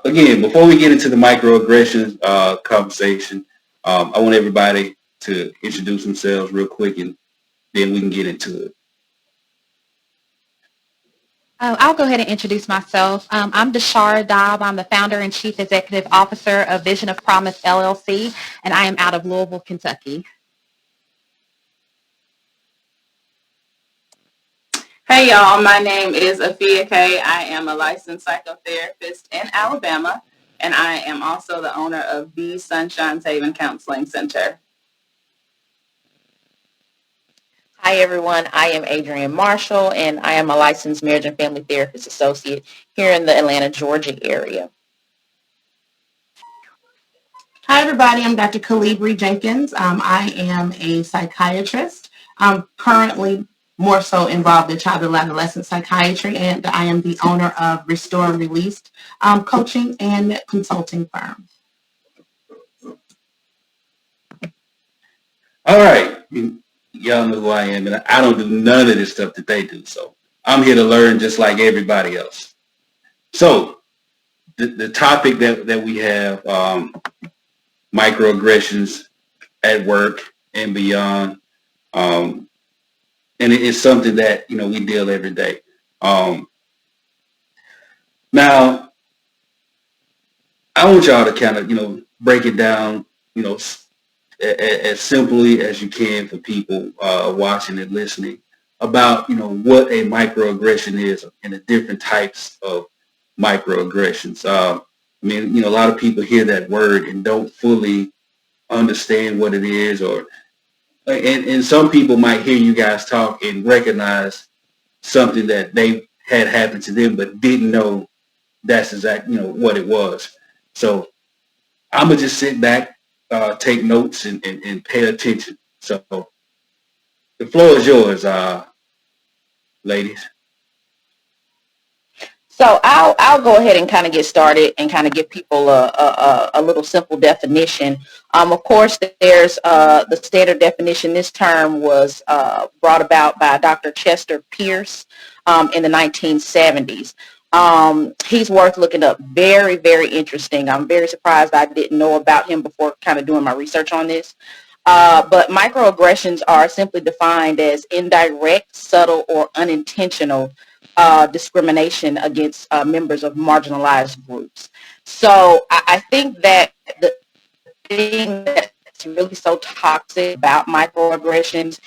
again, before we get into the microaggressions conversation, I want everybody to introduce themselves real quick, and then we can get into it. I'll go ahead and introduce myself. I'm DeShara Doub. I'm the founder and chief executive officer of Vision of Promise LLC, and I am out of Louisville, Kentucky. Hey y'all, my name is Afia K. I am a licensed psychotherapist in Alabama, and I am also the owner of the Sunshine Haven Counseling Center. Hi everyone, I am Adrienne Marshall and I am a licensed marriage and family therapist associate here in the Atlanta, Georgia area. Hi everybody, I'm Dr. Calibri Jenkins. I am a psychiatrist. I'm currently more so involved in child and adolescent psychiatry, and I am the owner of Restore and Released coaching and consulting firm. All right. Y'all know who I am, and I don't do none of this stuff that they do. So I'm here to learn just like everybody else. So the topic that we have, microaggressions at work and beyond, and it's something that, we deal every day. Now, I want y'all to kind of, break it down, as simply as you can for people watching and listening about, what a microaggression is and the different types of microaggressions. I mean, a lot of people hear that word and don't fully understand what it is, and some people might hear you guys talk and recognize something that they had happened to them but didn't know that's exactly, what it was. So I'm going to just sit back, take notes, and pay attention. So the floor is yours, ladies. So I'll go ahead and kind of get started and kind of give people a little simple definition. Of course, there's the standard definition. This term was brought about by Dr. Chester Pierce in the 1970s. He's worth looking up. Very, very interesting. I'm very surprised I didn't know about him before kind of doing my research on this. But microaggressions are simply defined as indirect, subtle, or unintentional discrimination against members of marginalized groups. So I think that the thing that's really so toxic about microaggressions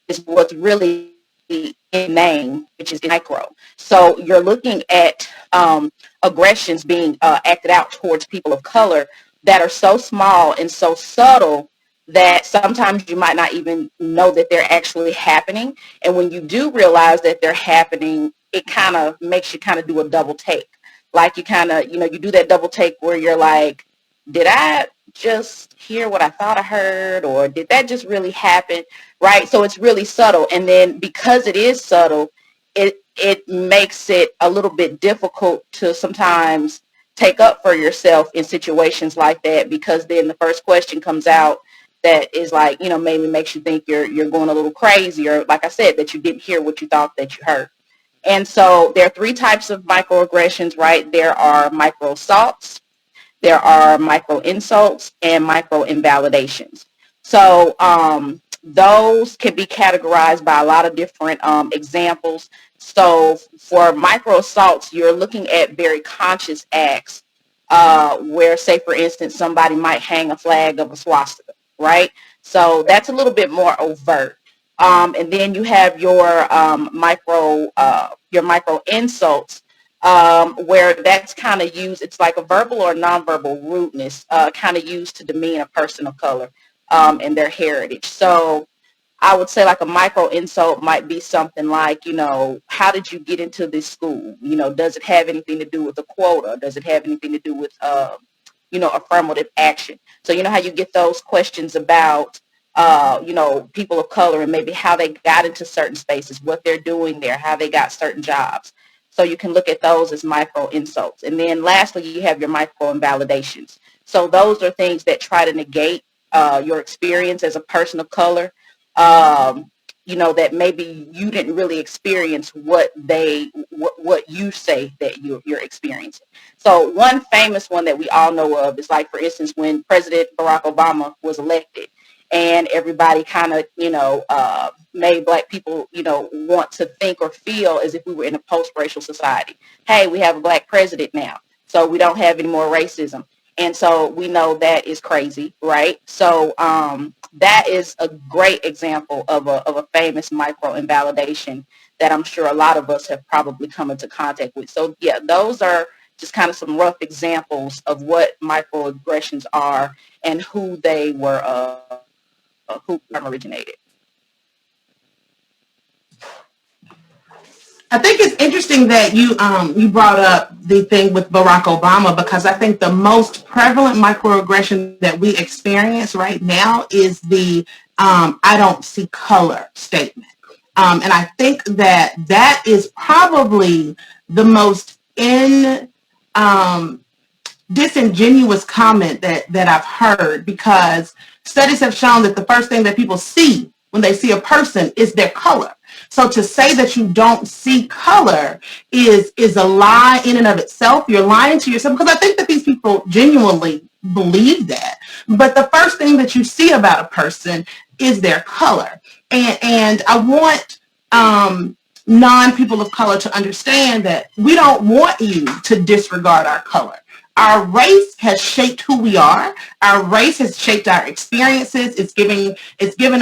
is what's really in name, which is micro. So you're looking at aggressions being acted out towards people of color that are so small and so subtle that sometimes you might not even know that they're actually happening. And when you do realize that they're happening, it kind of makes you kind of do a double take. Like you kind of, you do that double take where you're like, did I just hear what I thought I heard, or did that just really happen? Right? So it's really subtle. And then because it is subtle, it makes it a little bit difficult to sometimes take up for yourself in situations like that, because then the first question comes out that is like, maybe makes you think you're going a little crazy, or like I said, that you didn't hear what you thought that you heard. And so there are three types of microaggressions, right? There are micro assaults, there are micro insults, and micro invalidations. So those can be categorized by a lot of different examples. So for micro assaults, you're looking at very conscious acts where, say, for instance, somebody might hang a flag of a swastika, right? So that's a little bit more overt. And then you have your micro insults, where that's kind of used. It's like a verbal or nonverbal rudeness, kind of used to demean a person of color and their heritage. So I would say like a micro insult might be something like, how did you get into this school? Does it have anything to do with a quota? Does it have anything to do with, affirmative action? So how you get those questions about, people of color and maybe how they got into certain spaces, what they're doing there, how they got certain jobs. So you can look at those as micro insults. And then lastly, you have your micro invalidations. So those are things that try to negate your experience as a person of color. that maybe you didn't really experience what you say that you're experiencing. So one famous one that we all know of is, like, for instance, when President Barack Obama was elected, and everybody kind of, made Black people, want to think or feel as if we were in a post-racial society. Hey, we have a Black president now, so we don't have any more racism. And so we know that is crazy, right? So that is a great example of a famous micro-invalidation that I'm sure a lot of us have probably come into contact with. So, yeah, those are just kind of some rough examples of what microaggressions are and who they were, who originated. I think it's interesting that you brought up the thing with Barack Obama, because I think the most prevalent microaggression that we experience right now is the I don't see color statement. And I think that is probably the most disingenuous comment that I've heard, because studies have shown that the first thing that people see when they see a person is their color. So to say that you don't see color is a lie in and of itself. You're lying to yourself, because I think that these people genuinely believe that. But the first thing that you see about a person is their color. And I want non-people of color to understand that we don't want you to disregard our color. Our race has shaped who we are. Our race has shaped our experiences. It's given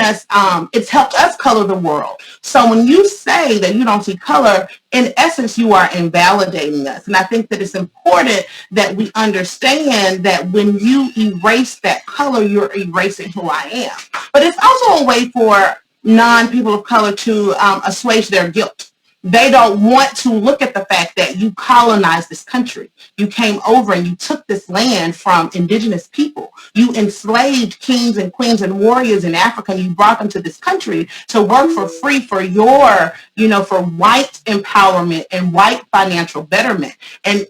us, it's helped us color the world. So when you say that you don't see color, in essence, you are invalidating us. And I think that it's important that we understand that when you erase that color, you're erasing who I am. But it's also a way for non-people of color to assuage their guilt. They don't want to look at the fact that you colonized this country. You came over and you took this land from indigenous people. You enslaved kings and queens and warriors in Africa, and you brought them to this country to work for free for your, for white empowerment and white financial betterment. And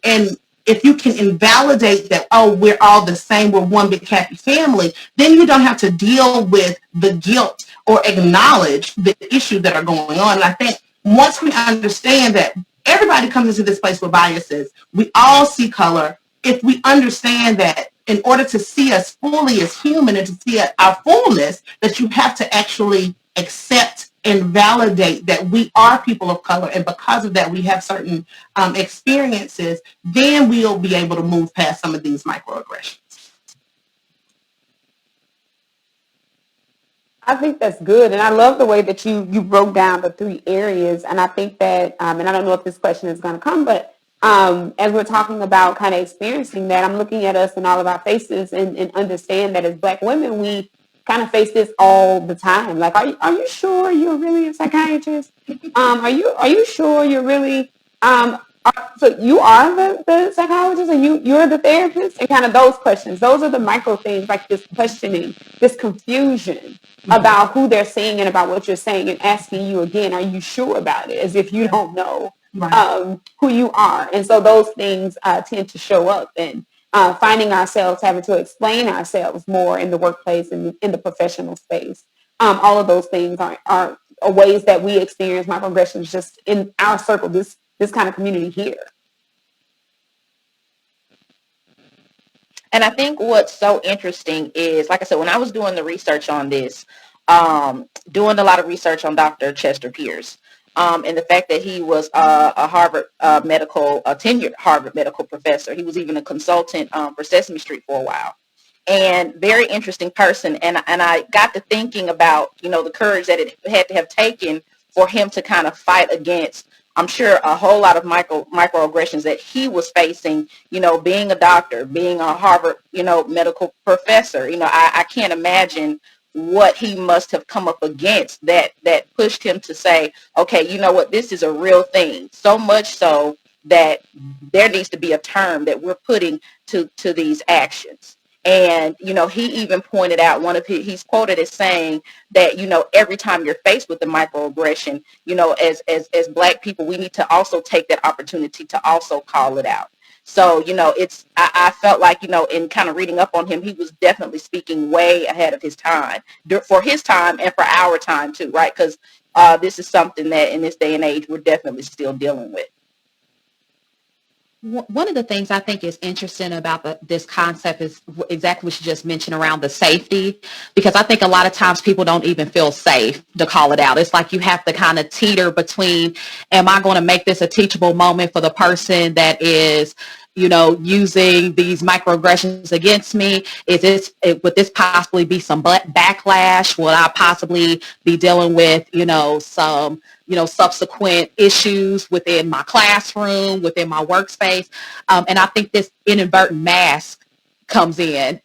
if you can invalidate that, oh, we're all the same, we're one big happy family, then you don't have to deal with the guilt or acknowledge the issues that are going on. And I think once we understand that everybody comes into this place with biases, we all see color. If we understand that in order to see us fully as human and to see our fullness, that you have to actually accept and validate that we are people of color, and because of that we have certain experiences, then we'll be able to move past some of these microaggressions. I think that's good, and I love the way that you broke down the 3 areas. And I think that, and I don't know if this question is going to come, but as we're talking about kind of experiencing that, I'm looking at us and all of our faces and understand that as Black women, we kind of face this all the time. Like, are you sure you're really a psychiatrist? Are you sure you're really? So you are the psychologist, and you're the therapist, and kind of those questions. Those are the micro things, like this questioning, this confusion about who they're seeing and about what you're saying, and asking you again, are you sure about it? As if you don't know who you are. And so those things tend to show up, and finding ourselves having to explain ourselves more in the workplace and in the professional space. All of those things are ways that we experience microaggressions just in our circle, this kind of community here. And I think what's so interesting is, like I said, when I was doing the research on this, doing a lot of research on Dr. Chester Pierce, and the fact that he was a Harvard tenured Harvard medical professor. He was even a consultant for Sesame Street for a while. And very interesting person. And I got to thinking about, the courage that it had to have taken for him to kind of fight against, I'm sure, a whole lot of microaggressions that he was facing, being a doctor, being a Harvard, medical professor. I can't imagine what he must have come up against that pushed him to say, okay, you know what, this is a real thing. So much so that there needs to be a term that we're putting to these actions. And, he even pointed out he's quoted as saying that, every time you're faced with a microaggression, as Black people, we need to also take that opportunity to also call it out. So, I felt like, in kind of reading up on him, he was definitely speaking way ahead of his time for his time and for our time too, right? Because this is something that in this day and age, we're definitely still dealing with. One of the things I think is interesting about this concept is exactly what you just mentioned around the safety, because I think a lot of times people don't even feel safe to call it out. It's like you have to kind of teeter between, am I going to make this a teachable moment for the person that is, using these microaggressions against me? Would this possibly be some backlash? Would I possibly be dealing with, some subsequent issues within my classroom, within my workspace? And I think this inadvertent mask comes in,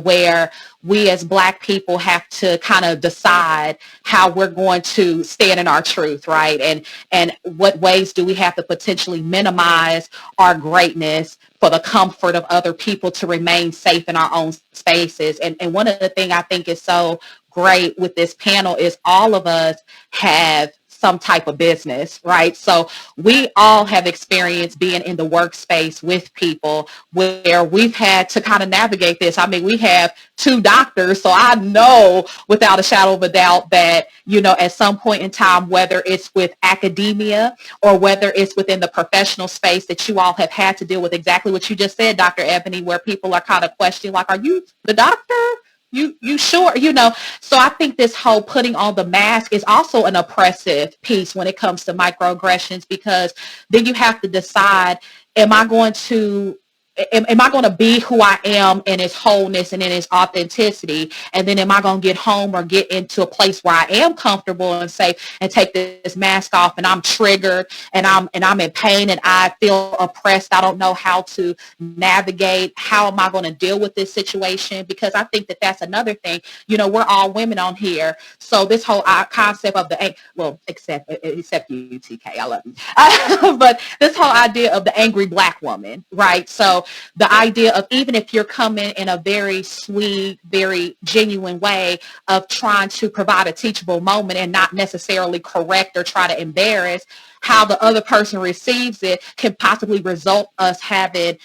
where we as Black people have to kind of decide how we're going to stand in our truth, right? And what ways do we have to potentially minimize our greatness for the comfort of other people to remain safe in our own spaces. And one of the things I think is so great with this panel is all of us have some type of business, right? So we all have experience being in the workspace with people where we've had to kind of navigate this. I mean, we have 2 doctors, so I know without a shadow of a doubt that, at some point in time, whether it's with academia or whether it's within the professional space, that you all have had to deal with exactly what you just said, Dr. Ebony, where people are kind of questioning, like, are you the doctor? You sure? So I think this whole putting on the mask is also an oppressive piece when it comes to microaggressions, because then you have to decide, am I going to be who I am in its wholeness and in its authenticity? And then am I going to get home or get into a place where I am comfortable and safe and take this mask off and I'm triggered and I'm in pain and I feel oppressed? I don't know how to navigate. How am I going to deal with this situation? Because I think that that's another thing. We're all women on here. So this whole concept of except you, TK, I love you. But this whole idea of the angry Black woman, right? So the idea of, even if you're coming in a very sweet, very genuine way of trying to provide a teachable moment and not necessarily correct or try to embarrass, how the other person receives it can possibly result us having,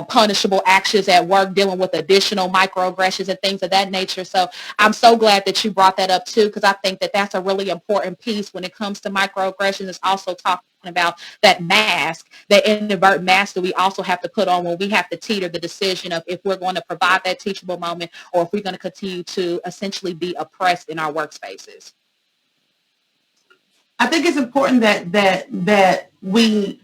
punishable actions at work, dealing with additional microaggressions and things of that nature. So I'm so glad that you brought that up too, because I think that that's a really important piece when it comes to microaggressions. It's also talking about that mask, that inadvertent mask that we also have to put on when we have to teeter the decision of if we're going to provide that teachable moment or if we're going to continue to essentially be oppressed in our workspaces. I think it's important that we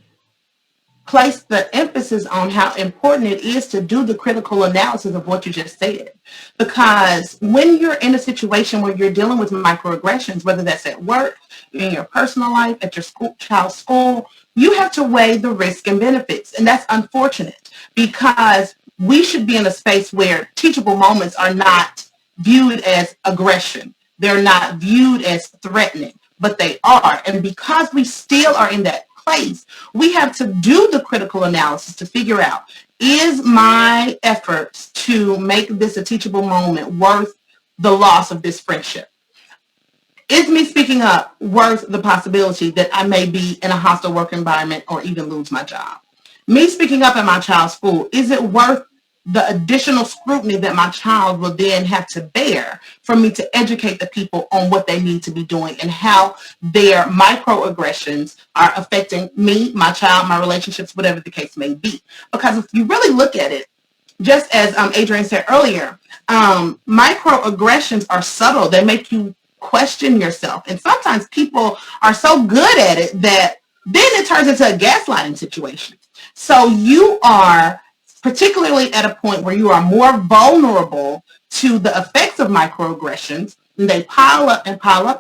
place the emphasis on how important it is to do the critical analysis of what you just said. Because when you're in a situation where you're dealing with microaggressions, whether that's at work, in your personal life, at your child's school, you have to weigh the risk and benefits. And that's unfortunate, because we should be in a space where teachable moments are not viewed as aggression. They're not viewed as threatening, but they are. And because we still are in that place, we have to do the critical analysis to figure out, is my efforts to make this a teachable moment worth the loss of this friendship? Is me speaking up worth the possibility that I may be in a hostile work environment or even lose my job? Me speaking up at my child's school, is it worth the additional scrutiny that my child will then have to bear for me to educate the people on what they need to be doing and how their microaggressions are affecting me, my child, my relationships, whatever the case may be? Because if you really look at it, just as Adrienne said earlier, microaggressions are subtle. They make you question yourself. And sometimes people are so good at it that then it turns into a gaslighting situation. So you are particularly at a point where you are more vulnerable to the effects of microaggressions, and they pile up,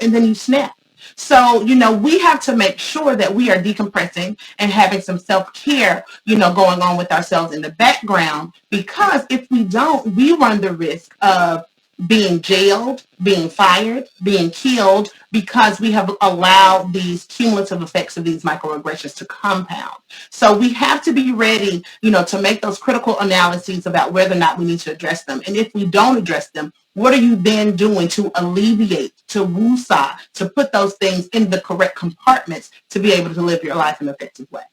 and then you snap. So, we have to make sure that we are decompressing and having some self-care, going on with ourselves in the background, because if we don't, we run the risk of being jailed, being fired, being killed, because we have allowed these cumulative effects of these microaggressions to compound. So we have to be ready, to make those critical analyses about whether or not we need to address them. And if we don't address them, what are you then doing to alleviate, to woosah, to put those things in the correct compartments to be able to live your life in an effective way?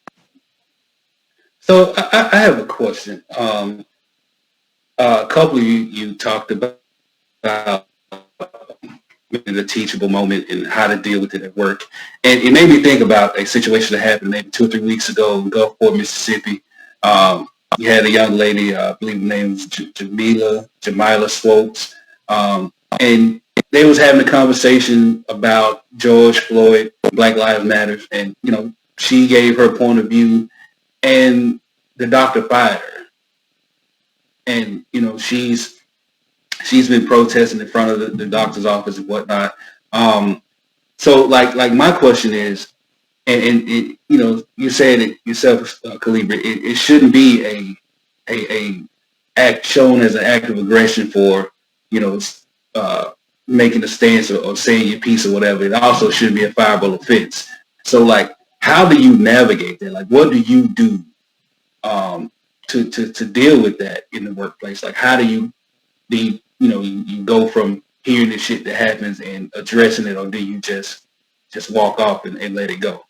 So I have a question. A couple of you talked about the teachable moment and how to deal with it at work. And it made me think about a situation that happened maybe 2 or 3 weeks ago in Gulfport, Mississippi. You had a young lady, I believe the name was Jamila Swopes, and they was having a conversation about George Floyd, Black Lives Matter, and she gave her point of view, and the doctor fired her. And she's been protesting in front of the doctor's office and whatnot. So like my question is, and you said it yourself, Calibra, it shouldn't be a act shown as an act of aggression for making a stance or saying your piece or whatever. It also shouldn't be a fireable offense. So like, how do you navigate that? Like, what do you do to deal with that in the workplace? Like, how do you go from hearing the shit that happens and addressing it, or do you just walk off and let it go?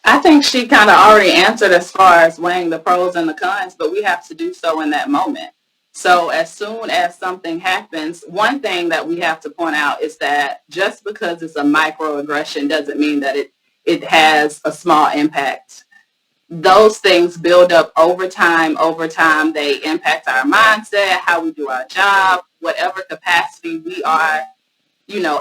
I think she kind of already answered as far as weighing the pros and the cons, but we have to do so in that moment. So as soon as something happens, one thing that we have to point out is that just because it's a microaggression doesn't mean that it has a small impact. Those things build up over time. Over time, they impact our mindset, how we do our job, whatever capacity we are,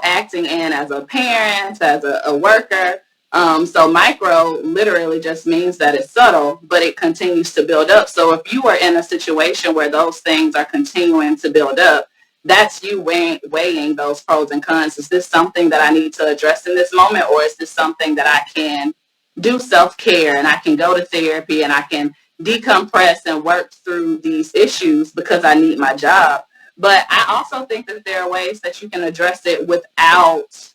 acting in as a parent, as a worker. So micro literally just means that it's subtle, but it continues to build up. So if you are in a situation where those things are continuing to build up, that's you weighing those pros and cons. Is this something that I need to address in this moment, or is this something that I can do self-care and I can go to therapy and I can decompress and work through these issues because I need my job? But I also think that there are ways that you can address it without,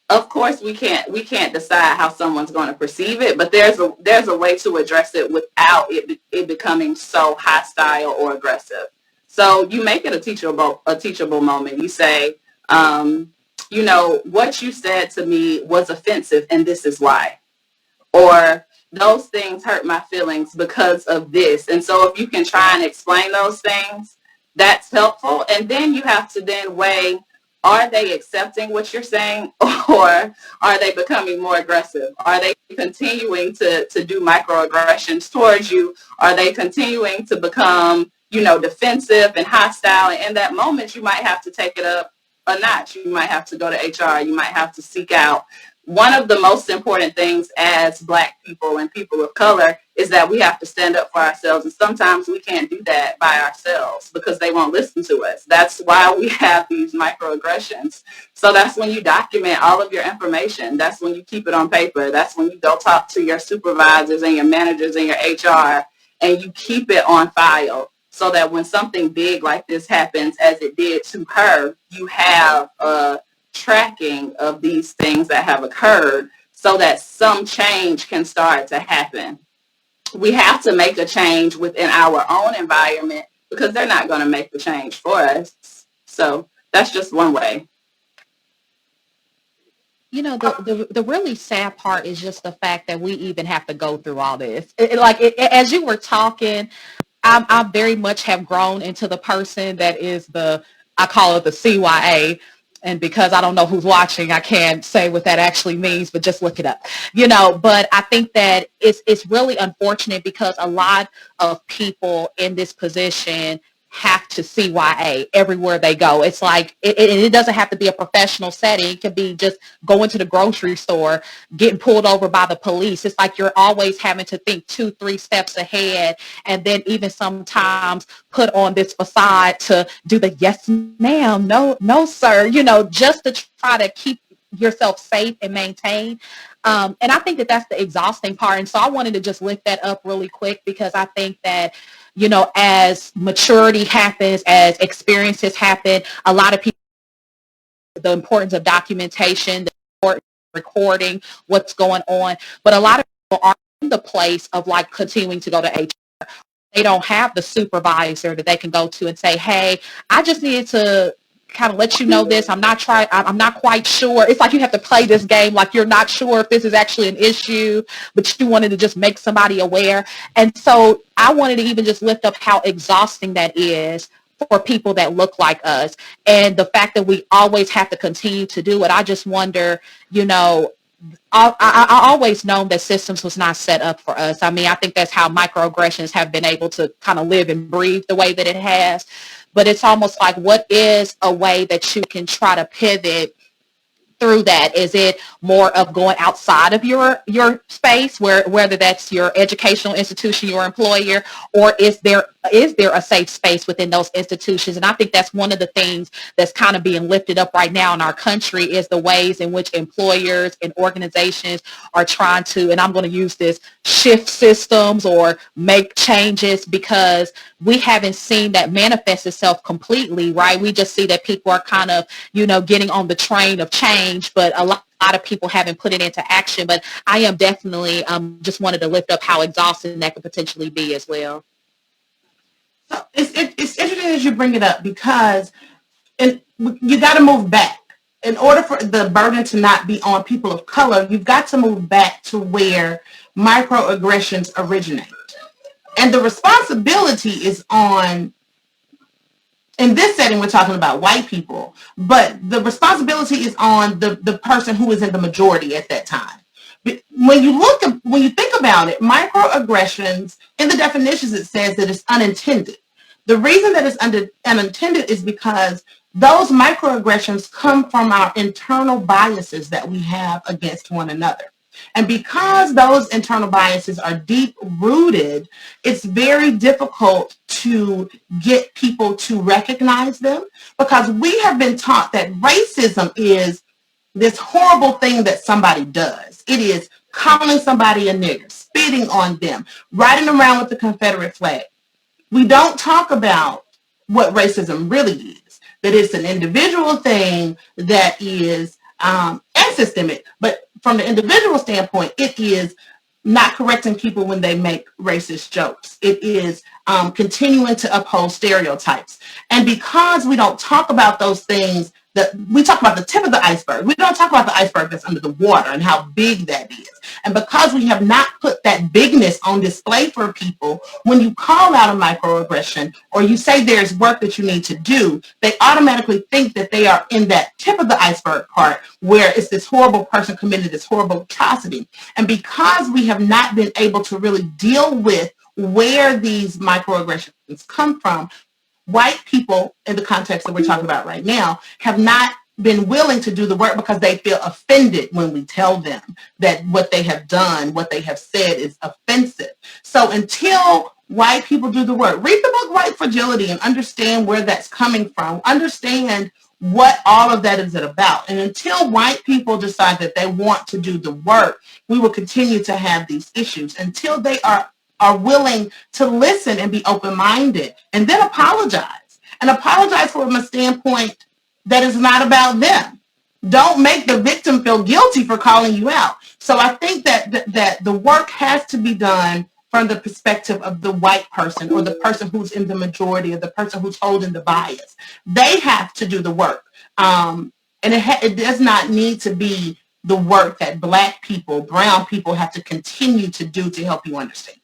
of course we can't decide how someone's going to perceive it, but there's a way to address it without it becoming so hostile or aggressive. So you make it a teachable moment. You say, what you said to me was offensive and this is why. Or those things hurt my feelings because of this. And so if you can try and explain those things, that's helpful. And then you have to then weigh, are they accepting what you're saying, or are they becoming more aggressive? Are they continuing to do microaggressions towards you? Are they continuing to become, defensive and hostile? And in that moment, you might have to take it up a notch. You might have to go to HR. You might have to seek out. One of the most important things as Black people and people of color is that we have to stand up for ourselves. And sometimes we can't do that by ourselves because they won't listen to us. That's why we have these microaggressions. So that's when you document all of your information. That's when you keep it on paper. That's when you go talk to your supervisors and your managers and your HR, and you keep it on file so that when something big like this happens, as it did to her, you have a tracking of these things that have occurred so that some change can start to happen. We have to make a change within our own environment because they're not going to make the change for us. So that's just one way. The really sad part is just the fact that we even have to go through all this. As you were talking, I very much have grown into the person that is I call it the CYA. And because I don't know who's watching, I can't say what that actually means, but just look it up, but I think that it's really unfortunate because a lot of people in this position have to CYA everywhere they go. It's like, it doesn't have to be a professional setting. It could be just going to the grocery store, getting pulled over by the police. It's like you're always having to think 2-3 steps ahead, and then even sometimes put on this facade to do the yes ma'am, no sir, just to try to keep yourself safe and maintain. And I think that that's the exhausting part. And so I wanted to just lift that up really quick because I think that, as maturity happens, as experiences happen, a lot of people, the importance of documentation, the importance of recording what's going on. But a lot of people are in the place of like continuing to go to HR. They don't have the supervisor that they can go to and say, hey, I just needed to kind of let you know this. I'm not quite sure. It's like you have to play this game like you're not sure if this is actually an issue, but you wanted to just make somebody aware. And so I wanted to even just lift up how exhausting that is for people that look like us, and the fact that we always have to continue to do it. I just wonder, you know, I always known that systems was not set up for us. I mean, I think that's how microaggressions have been able to kind of live and breathe the way that it has. But it's almost like, what is a way that you can try to pivot through that? Is it more of going outside of your space, whether that's your educational institution, your employer, or is there a safe space within those institutions? And I think that's one of the things that's kind of being lifted up right now in our country, is the ways in which employers and organizations are trying to, and I'm going to use this, shift systems or make changes, because we haven't seen that manifest itself completely, right? We just see that people are kind of, you know, getting on the train of change, but a lot of people haven't put it into action. But I am definitely just wanted to lift up how exhausting that could potentially be as well. So it's interesting as you bring it up, because you got to move back. In order for the burden to not be on people of color, you've got to move back to where microaggressions originate. And the responsibility is on, in this setting, we're talking about white people, but the responsibility is on the person who is in the majority at that time. When you think about it, microaggressions, in the definitions, it says that it's unintended. The reason that it's unintended is because those microaggressions come from our internal biases that we have against one another. And because those internal biases are deep rooted, it's very difficult to get people to recognize them, because we have been taught that racism is this horrible thing that somebody does. It is calling somebody a nigger, spitting on them, riding around with the Confederate flag. We don't talk about what racism really is, that it's an individual thing that is and systemic. But from the individual standpoint, it is not correcting people when they make racist jokes. It is continuing to uphold stereotypes. And because we don't talk about those things, we talk about the tip of the iceberg. We don't talk about the iceberg that's under the water and how big that is. And because we have not put that bigness on display for people, when you call out a microaggression or you say there's work that you need to do, they automatically think that they are in that tip of the iceberg part where it's this horrible person committed this horrible atrocity. And because we have not been able to really deal with where these microaggressions come from, white people, in the context that we're talking about right now, have not been willing to do the work because they feel offended when we tell them that what they have done, what they have said is offensive. So until white people do the work, read the book White Fragility and understand where that's coming from, understand what all of that is about. And until white people decide that they want to do the work, we will continue to have these issues until they are willing to listen and be open-minded, and then apologize. And apologize from a standpoint that is not about them. Don't make the victim feel guilty for calling you out. So I think that the work has to be done from the perspective of the white person, or the person who's in the majority, or the person who's holding the bias. They have to do the work. And it does not need to be the work that Black people, brown people have to continue to do to help you understand.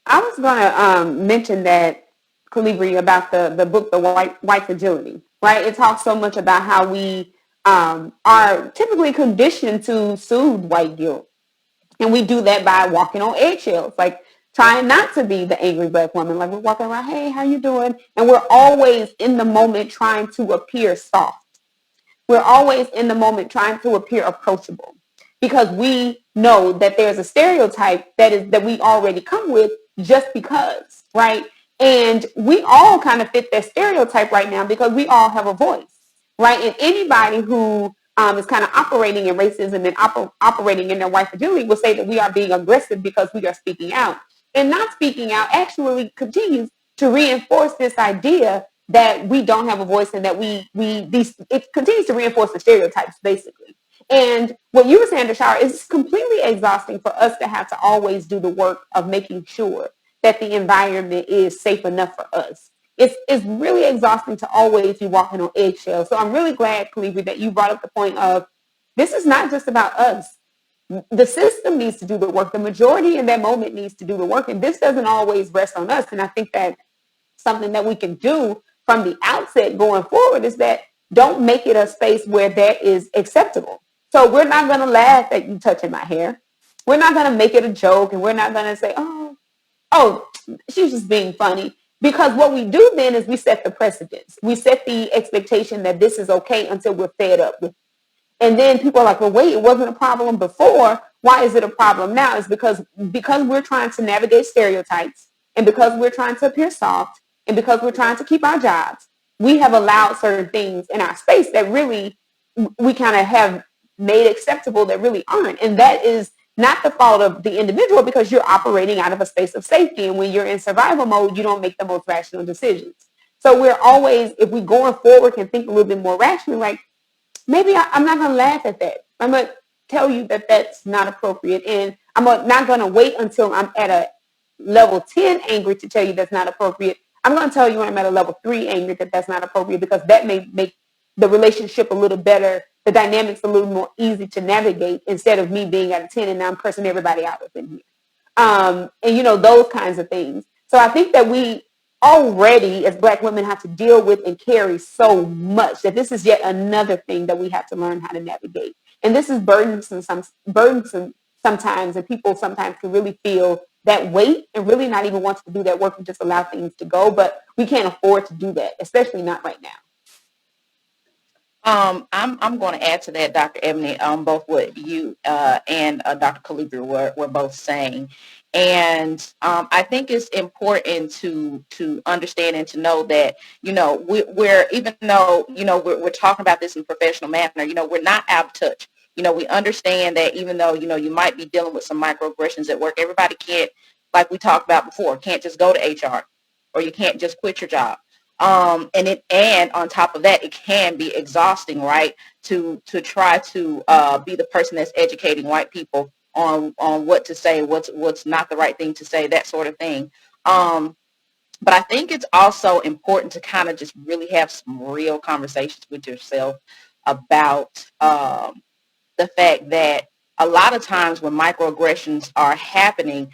I was going to mention that, Calibri, about the book, The White Fragility, right? It talks so much about how we are typically conditioned to soothe white guilt. And we do that by walking on eggshells, like trying not to be the angry Black woman. Like we're walking around, hey, how you doing? And we're always in the moment trying to appear soft. We're always in the moment trying to appear approachable, because we know that there's a stereotype that we already come with just because, right? And we all kind of fit that stereotype right now because we all have a voice, right? And anybody who is kind of operating in racism and operating in their white fragility will say that we are being aggressive because we are speaking out. And not speaking out actually continues to reinforce this idea that we don't have a voice, and that it continues to reinforce the stereotypes, basically. And what you were saying, DeShara, is completely exhausting for us to have to always do the work of making sure that the environment is safe enough for us. it's really exhausting to always be walking on eggshells. So I'm really glad, Calibri, that you brought up the point of this is not just about us. The system needs to do the work. The majority in that moment needs to do the work. And this doesn't always rest on us. And I think that something that we can do from the outset going forward is that don't make it a space where that is acceptable. So we're not going to laugh at you touching my hair. We're not going to make it a joke, and we're not going to say, oh, she's just being funny. Because what we do then is we set the precedence. We set the expectation that this is okay until we're fed up with it. And then people are like, well, wait, it wasn't a problem before. Why is it a problem now? It's because we're trying to navigate stereotypes, and because we're trying to appear soft, and because we're trying to keep our jobs, we have allowed certain things in our space that really we kind of have made acceptable that really aren't. And that is not the fault of the individual, because you're operating out of a space of safety. And when you're in survival mode, you don't make the most rational decisions. So we're always, if we going forward, can think a little bit more rationally, like, maybe I'm not going to laugh at that. I'm going to tell you that that's not appropriate. And I'm not going to wait until I'm at a level 10 angry to tell you that's not appropriate. I'm going to tell you when I'm at a level 3 angry that that's not appropriate, because that may make the relationship a little better, the dynamics a little more easy to navigate, instead of me being at a 10 and now I'm cursing everybody out within here. And, those kinds of things. So I think that we already, as Black women, have to deal with and carry so much that this is yet another thing that we have to learn how to navigate. And this is burdensome sometimes, and people sometimes can really feel that weight and really not even want to do that work and just allow things to go. But we can't afford to do that, especially not right now. I'm going to add to that, Dr. Ebony, both what you and Dr. Calibri were both saying. And I think it's important to understand and to know that, we're, even though, we're talking about this in a professional manner, we're not out of touch. We understand that even though, you might be dealing with some microaggressions at work, everybody can't, like we talked about before, can't just go to HR, or you can't just quit your job. And on top of that, it can be exhausting, right? To try to be the person that's educating white people on what to say, what's not the right thing to say, that sort of thing. But I think it's also important to kind of just really have some real conversations with yourself about the fact that a lot of times when microaggressions are happening,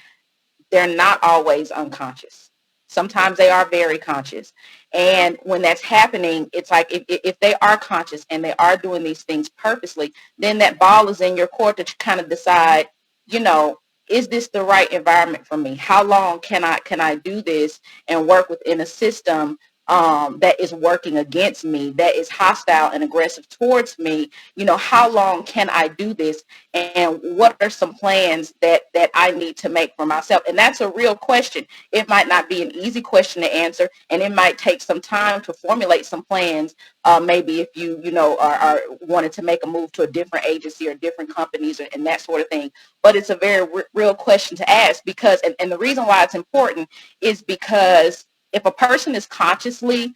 they're not always unconscious. Sometimes they are very conscious. And when that's happening, it's like if they are conscious and they are doing these things purposely, then that ball is in your court to kind of decide, is this the right environment for me? How long can I do this and work within a system that is working against me, that is hostile and aggressive towards me? How long can I do this? And what are some plans that I need to make for myself? And that's a real question. It might not be an easy question to answer, and it might take some time to formulate some plans. Maybe if you are wanting to make a move to a different agency or different companies and that sort of thing. But it's a very real question to ask, because, and the reason why it's important is because if a person is consciously,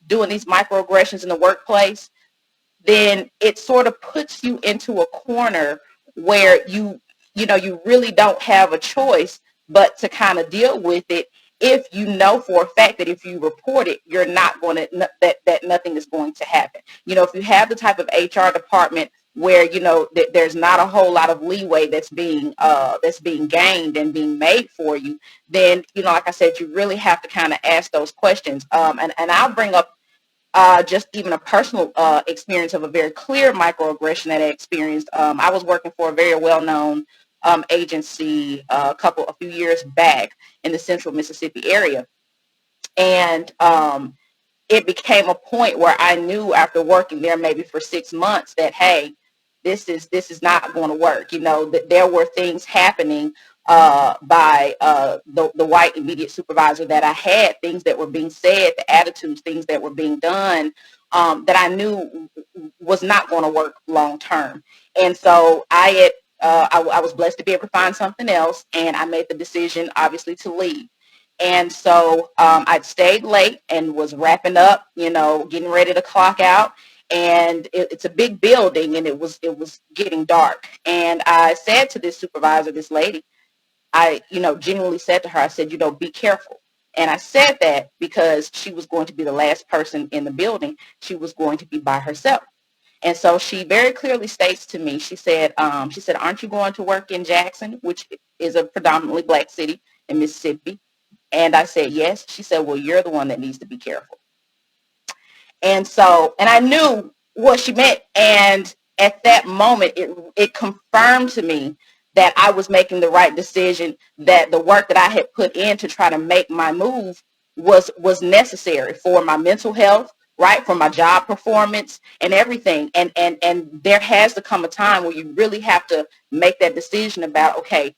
doing these microaggressions in the workplace, then it sort of puts you into a corner where you really don't have a choice but to kind of deal with it, if you know for a fact that if you report it, you're not going to, that nothing is going to happen. If you have the type of HR department where, there's not a whole lot of leeway that's being gained and being made for you, then, like I said, you really have to kind of ask those questions. And I'll bring up just even a personal experience of a very clear microaggression that I experienced. I was working for a very well-known agency a few years back in the central Mississippi area. And it became a point where I knew after working there maybe for 6 months that, hey, this is not going to work. That there were things happening by the white immediate supervisor that I had, things that were being said, the attitudes, things that were being done that I knew was not going to work long term. And so I was blessed to be able to find something else, and I made the decision, obviously, to leave. And so I'd stayed late and was wrapping up, getting ready to clock out. And it's a big building, and it was getting dark. And I said to this supervisor, this lady, I genuinely said to her, I said, be careful. And I said that because she was going to be the last person in the building. She was going to be by herself. And so she very clearly states to me, she said, aren't you going to work in Jackson, which is a predominantly black city in Mississippi? And I said, yes. She said, well, you're the one that needs to be careful. And so, and I knew what she meant. And at that moment, it confirmed to me that I was making the right decision, that the work that I had put in to try to make my move was necessary for my mental health, right, for my job performance and everything. And there has to come a time where you really have to make that decision about, okay,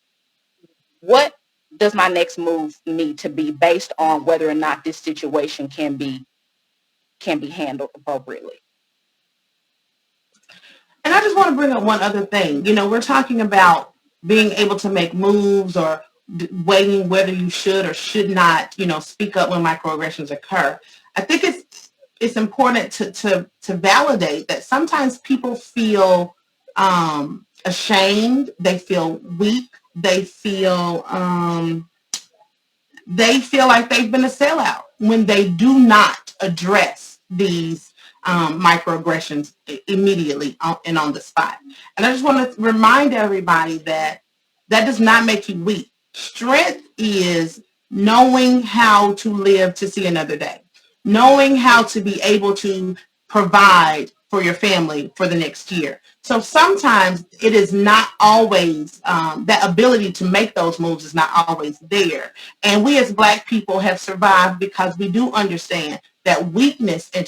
what does my next move need to be based on whether or not this situation can be handled appropriately. And I just want to bring up one other thing. You know, we're talking about being able to make moves or weighing whether you should or should not, you know, speak up when microaggressions occur. I think it's important to validate that sometimes people feel ashamed, they feel weak, they feel like they've been a sellout when they do not address these microaggressions immediately and on the spot. And I just want to remind everybody that that does not make you weak. Strength is knowing how to live to see another day, knowing how to be able to provide for your family for the next year. So sometimes it is not always, that ability to make those moves is not always there. And we as Black people have survived because we do understand that weakness and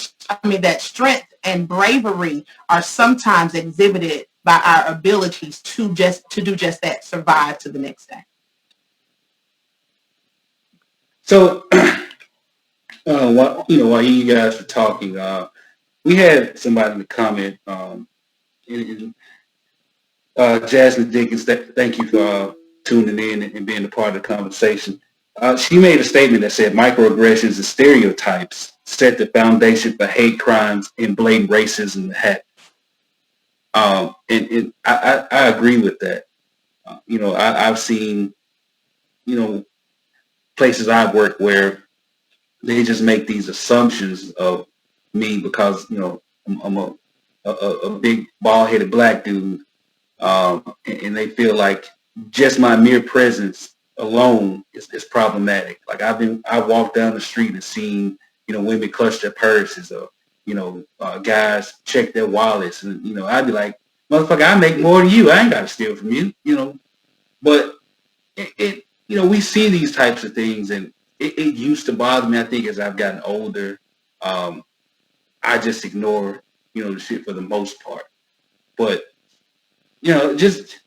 that strength and bravery are sometimes exhibited by our abilities to do just that, survive to the next day. So, while you guys were talking, we had somebody in the comment, Jasmine Dickens, thank you for tuning in and being a part of the conversation. She made a statement that said microaggressions and stereotypes set the foundation for hate crimes and blatant racism and hate. And I agree with that. I've seen, places I've worked where they just make these assumptions of me because, I'm a big bald-headed Black dude. And they feel like just my mere presence alone is problematic. Like I walked down the street and seen, women clutch their purses or, guys check their wallets. And, I'd be like, motherfucker, I make more than you. I ain't got to steal from you, But we see these types of things, and it used to bother me. I think as I've gotten older, I just ignore, the shit for the most part. But, just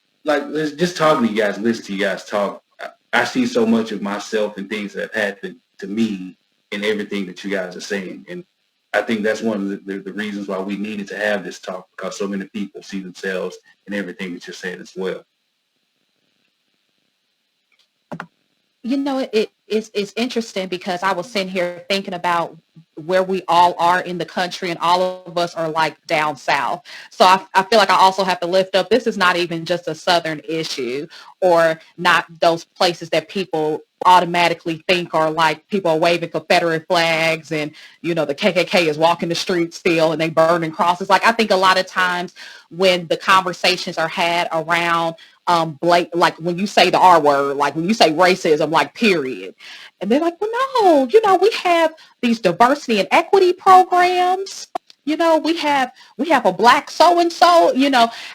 talking to you guys, listening to you guys talk, I see so much of myself and things that have happened to me in everything that you guys are saying. And I think that's one of the reasons why we needed to have this talk, because so many people see themselves in everything that you're saying as well. It's interesting because I was sitting here thinking about where we all are in the country, and all of us are like down south. So I feel like I also have to lift up, this is not even just a Southern issue, or not those places that people automatically think are like people are waving Confederate flags and, the KKK is walking the streets still and they burning crosses. Like I think a lot of times when the conversations are had around like when you say the R word, like when you say racism, like period. And they're like, well, no, we have these diversity and equity programs. We have a Black so-and-so,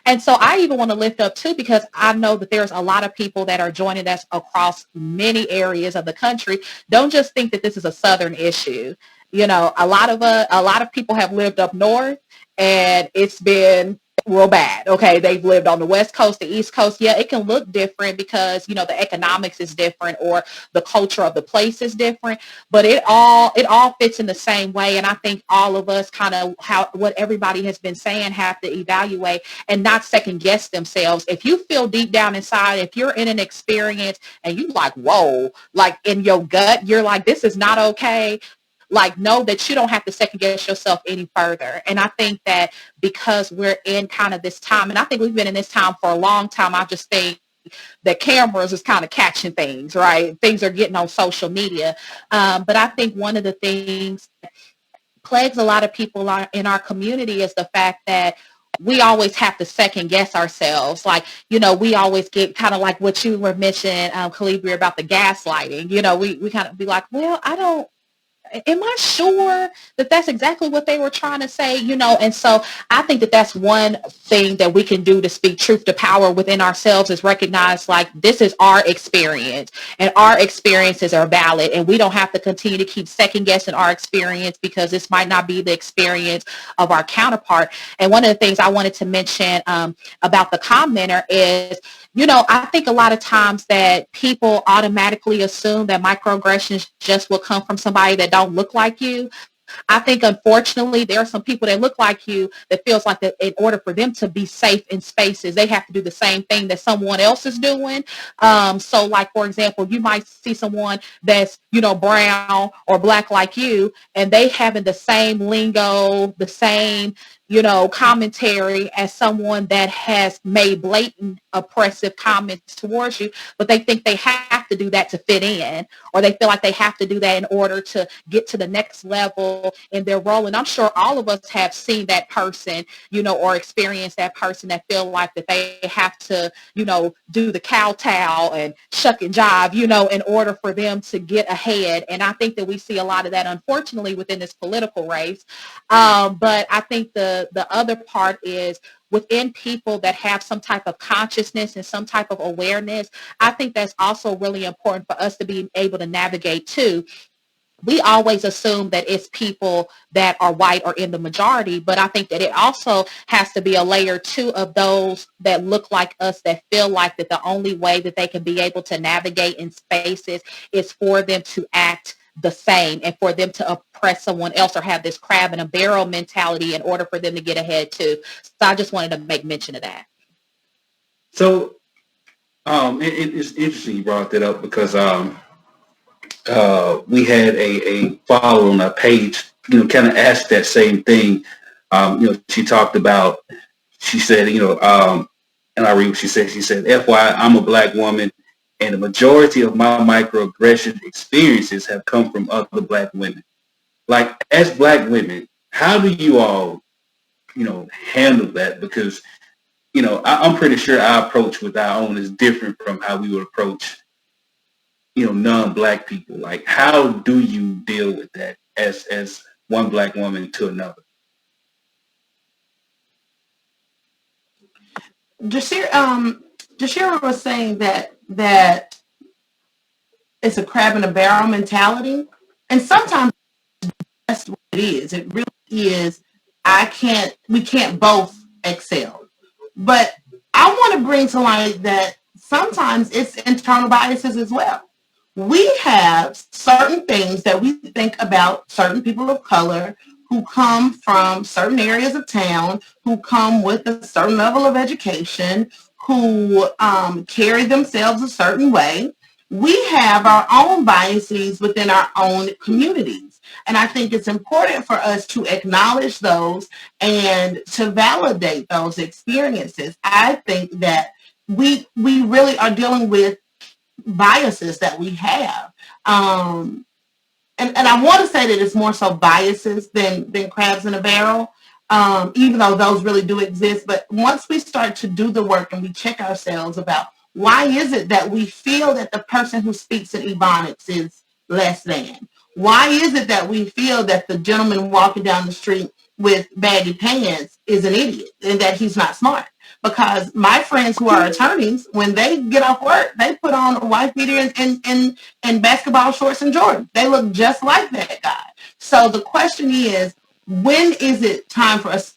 and so I even want to lift up too, because I know that there's a lot of people that are joining us across many areas of the country. Don't just think that this is a Southern issue. A lot of people have lived up north, and it's been real bad. Okay, they've lived on the West Coast, the East Coast. Yeah, it can look different because the economics is different or the culture of the place is different, but it all fits in the same way. And I think all of us kind of what everybody has been saying have to evaluate and not second guess themselves. If you feel deep down inside, if you're in an experience and you like, whoa, like in your gut, you're like, this is not okay. Like, know that you don't have to second guess yourself any further. And I think that because we're in kind of this time, and I think we've been in this time for a long time, I just think the cameras is kind of catching things, right? Things are getting on social media. But I think one of the things that plagues a lot of people in our community is the fact that we always have to second guess ourselves. Like, we always get kind of like what you were mentioning, Calibri, about the gaslighting. We kind of be like, well, am I sure that that's exactly what they were trying to say? And so I think that that's one thing that we can do to speak truth to power within ourselves, is recognize, like, this is our experience and our experiences are valid, and we don't have to continue to keep second guessing our experience because this might not be the experience of our counterpart. And one of the things I wanted to mention about the commenter is, I think a lot of times that people automatically assume that microaggressions just will come from somebody that don't look like you. I think, unfortunately, there are some people that look like you that feels like that in order for them to be safe in spaces, they have to do the same thing that someone else is doing. So, like, for example, you might see someone that's, brown or black like you, and they having the same lingo, the same, commentary as someone that has made blatant oppressive comments towards you, but they think they have to do that to fit in, or they feel like they have to do that in order to get to the next level in their role. And I'm sure all of us have seen that person, or experienced that person that feel like that they have to, do the kowtow and shuck and jive, in order for them to get ahead. And I think that we see a lot of that, unfortunately, within this political race. But I think the other part is within people that have some type of consciousness and some type of awareness. I think that's also really important for us to be able to navigate too. We always assume that it's people that are white or in the majority, but I think that it also has to be a layer too of those that look like us, that feel like that the only way that they can be able to navigate in spaces is for them to act the same and for them to oppress someone else or have this crab in a barrel mentality in order for them to get ahead too. So I just wanted to make mention of that. So it's interesting you brought that up because we had a follower on our page, kind of asked that same thing. She talked about, she said, and I read what she said. She said, FYI, I'm a black woman, and the majority of my microaggression experiences have come from other black women. Like, as black women, how do you all, handle that? Because, I'm pretty sure our approach with our own is different from how we would approach, non-black people. Like, how do you deal with that as one black woman to another? DeShara was saying that it's a crab in a barrel mentality, and sometimes that's what it is. It really is. We can't both excel, but I want to bring to light that sometimes it's internal biases as well. We have certain things that we think about certain people of color who come from certain areas of town, who come with a certain level of education, who carry themselves a certain way. We have our own biases within our own communities. And I think it's important for us to acknowledge those and to validate those experiences. I think that we really are dealing with biases that we have. And I want to say that it's more so biases than crabs in a barrel, even though those really do exist. But once we start to do the work and we check ourselves about why is it that we feel that the person who speaks in Ebonics is less than? Why is it that we feel that the gentleman walking down the street with baggy pants is an idiot and that he's not smart? Because my friends who are attorneys, when they get off work, they put on a wife beater and basketball shorts and Jordan. They look just like that guy. So the question is, when is it time for us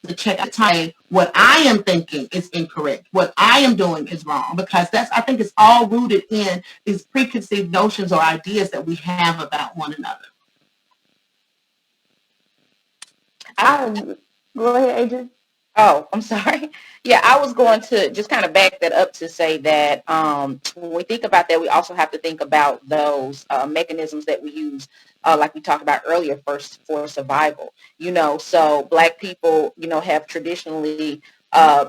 to check out time? What I am thinking is incorrect. What I am doing is wrong, because I think it's all rooted in these preconceived notions or ideas that we have about one another. Go ahead, Adrian. Oh, I'm sorry. Yeah, I was going to just kind of back that up to say that when we think about that, we also have to think about those mechanisms that we use, like we talked about earlier, first for survival. So black people, have traditionally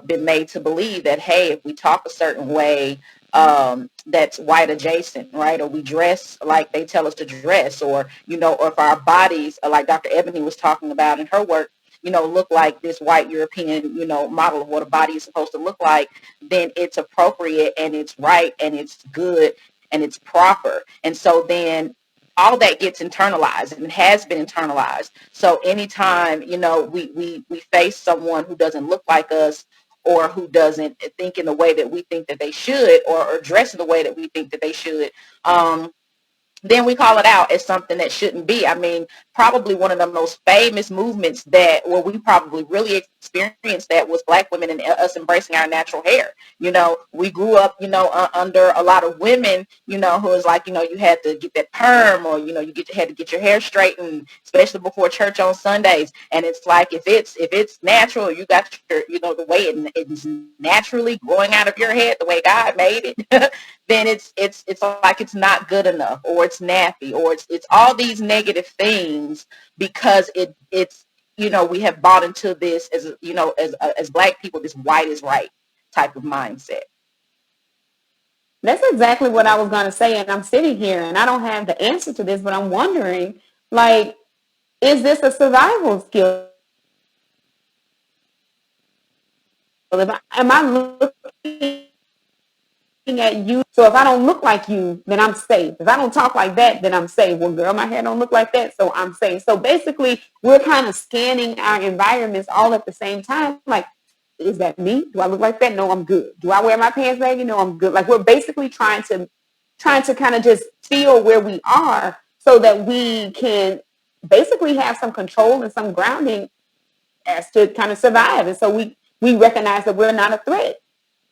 been made to believe that, hey, if we talk a certain way, that's white adjacent, right? Or we dress like they tell us to dress, or, or if our bodies, like Dr. Ebony was talking about in her work, look like this white European, model of what a body is supposed to look like, then it's appropriate and it's right and it's good and it's proper. And so then all that gets internalized, and it has been internalized. So anytime, we face someone who doesn't look like us, or who doesn't think in the way that we think that they should, or dress in the way that we think that they should, then we call it out as something that shouldn't be. I mean, probably one of the most famous movements where we probably really experienced that was Black women and us embracing our natural hair. We grew up, under a lot of women, who was like, you had to get that perm, or, you had to get your hair straightened, especially before church on Sundays. And it's like, if it's natural, you got your, the way it's naturally growing out of your head, the way God made it, then it's like it's not good enough, or it's nappy, or it's all these negative things, because it's we have bought into this as Black people, this white is right type of mindset. That's exactly what I was going to say. And I'm sitting here and I don't have the answer to this, but I'm wondering, like, is this a survival skill? Am I looking at you? So if I don't look like you, then I'm safe. If I don't talk like that, then I'm safe. Well, girl, my hair don't look like that, so I'm safe. So basically, we're kind of scanning our environments all at the same time. Like, is that me? Do I look like that? No, I'm good. Do I wear my pants baggy? No, I'm good. Like, we're basically trying to kind of just feel where we are so that we can basically have some control and some grounding as to kind of survive. And so we recognize that we're not a threat.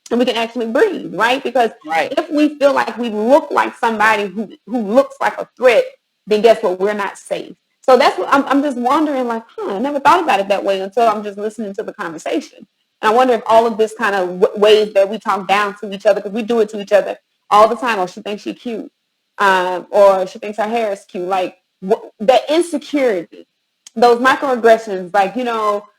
And we can actually breathe, right? Because if we feel like we look like somebody who looks like a threat, then guess what? We're not safe. So that's what I'm just wondering, like, I never thought about it that way until I'm just listening to the conversation. And I wonder if all of this kind of ways that we talk down to each other, because we do it to each other all the time. Or she thinks she's cute, or she thinks her hair is cute. Like that insecurity, those microaggressions, like,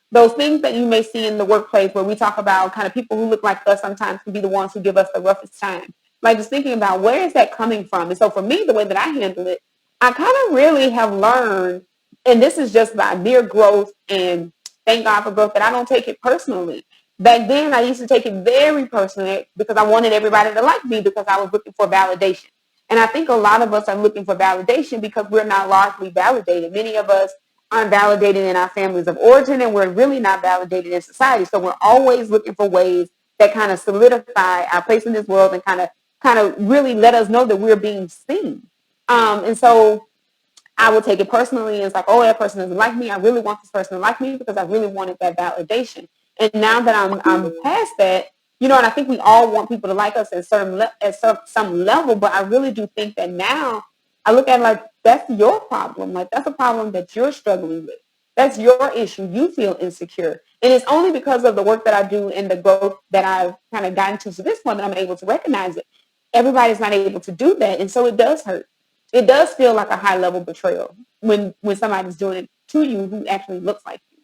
those things that you may see in the workplace where we talk about kind of people who look like us sometimes can be the ones who give us the roughest time. Like, just thinking about where is that coming from? And so for me, the way that I handle it, I kind of really have learned, and this is just by mere growth, and thank God for growth, that I don't take it personally. Back then, I used to take it very personally because I wanted everybody to like me, because I was looking for validation. And I think a lot of us are looking for validation because we're not largely validated. Many of us aren't validated in our families of origin, and we're really not validated in society. So we're always looking for ways that kind of solidify our place in this world and kind of really let us know that we're being seen. And so I will take it personally. And it's like, oh, that person doesn't like me. I really want this person to like me because I really wanted that validation. And now that I'm past that, and I think we all want people to like us at some level, but I really do think that now I look at it like, that's your problem. Like, that's a problem that you're struggling with. That's your issue. You feel insecure. And it's only because of the work that I do and the growth that I've kind of gotten to this point that I'm able to recognize it. Everybody's not able to do that. And so it does hurt. It does feel like a high level betrayal when somebody's doing it to you who actually looks like you.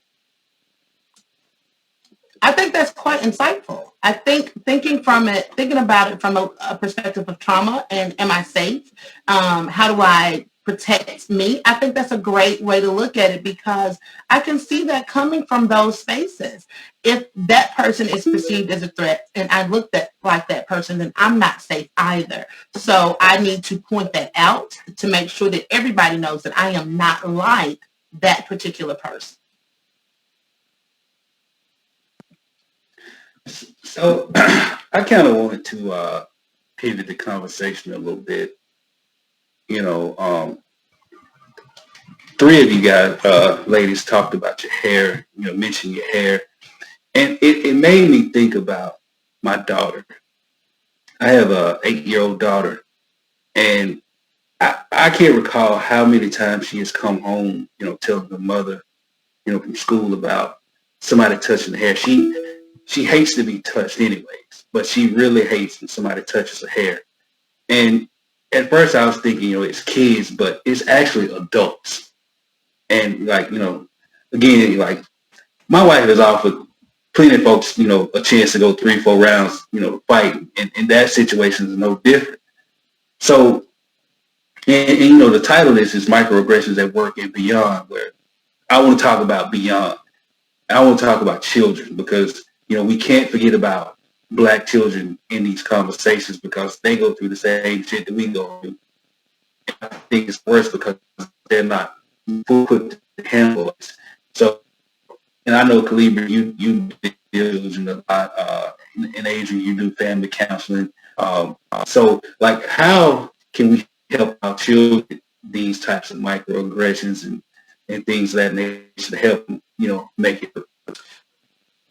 I think that's quite insightful. I think thinking about it from a perspective of trauma and am I safe? How do I protect me? I think that's a great way to look at it, because I can see that coming from those spaces. If that person is perceived as a threat and I looked at like that person, then I'm not safe either. So I need to point that out to make sure that everybody knows that I am not like that particular person. So I kind of wanted to pivot the conversation a little bit. Three of you guys, ladies, talked about your hair, mentioned your hair. And it made me think about my daughter. I have a 8-year-old daughter, and I can't recall how many times she has come home, telling her mother, from school about somebody touching her hair. She hates to be touched anyways, but she really hates when somebody touches her hair. And at first I was thinking, it's kids, but it's actually adults. And again, like, my wife has offered plenty of folks, a chance to go 3-4 rounds, fight, and that situation is no different. So, and the title of this is Microaggressions at Work and Beyond, where I want to talk about beyond. I want to talk about children because, we can't forget about Black children in these conversations because they go through the same shit that we go through. I think it's worse because they're not equipped to handle it. So, and I know, Calibri, you deal a lot, in Adrian, you do family counseling. So, like, how can we help our children these types of microaggressions and things of that nature to help them, make it?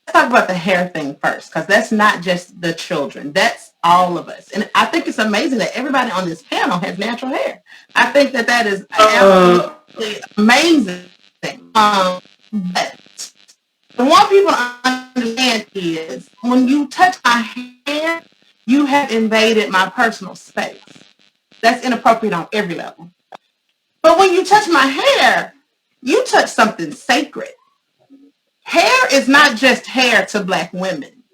Let's talk about the hair thing first, because that's not just the children. That's all of us. And I think it's amazing that everybody on this panel has natural hair. I think that is absolutely amazing. But what I want people to understand is when you touch my hair, you have invaded my personal space. That's inappropriate on every level. But when you touch my hair, you touch something sacred. Hair is not just hair to Black women.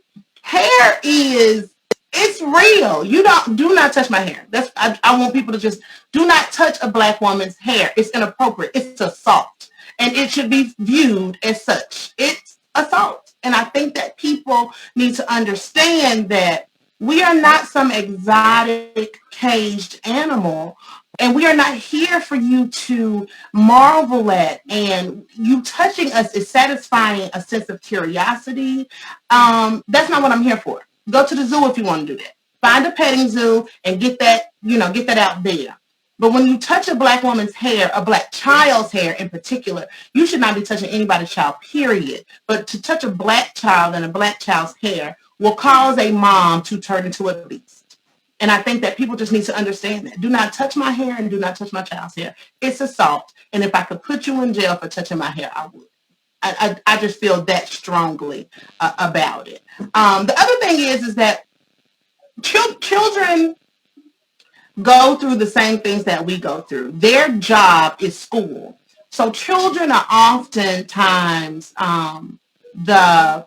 Hair it's real. Do not touch my hair. I want people to just do not touch a Black woman's hair. It's inappropriate. It's assault. And it should be viewed as such. It's assault. And I think that people need to understand that we are not some exotic caged animal. And we are not here for you to marvel at, and you touching us is satisfying a sense of curiosity. That's not what I'm here for. Go to the zoo if you want to do that. Find a petting zoo and get that out there. But when you touch a Black woman's hair, a Black child's hair in particular, you should not be touching anybody's child, period. But to touch a Black child and a Black child's hair will cause a mom to turn into a beast. And I think that people just need to understand that. Do not touch my hair and do not touch my child's hair. It's assault. And if I could put you in jail for touching my hair, I would. I just feel that strongly about it. The other thing is that children go through the same things that we go through. Their job is school. So children are oftentimes the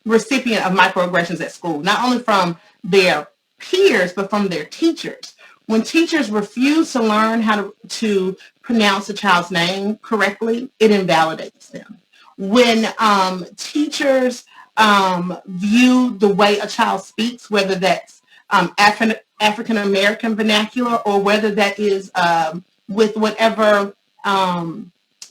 recipient of microaggressions at school, not only from their peers, but from their teachers. When teachers refuse to learn how to pronounce a child's name correctly, it invalidates them. When teachers view the way a child speaks, whether that's African American vernacular or whether that is with whatever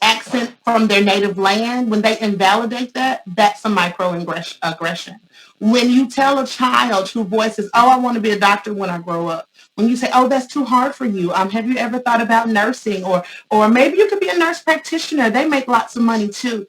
accent from their native land, when they invalidate that, that's a microaggression. When you tell a child who voices, oh, I want to be a doctor when I grow up, when you say, oh, that's too hard for you, have you ever thought about nursing? Or maybe you could be a nurse practitioner. They make lots of money too.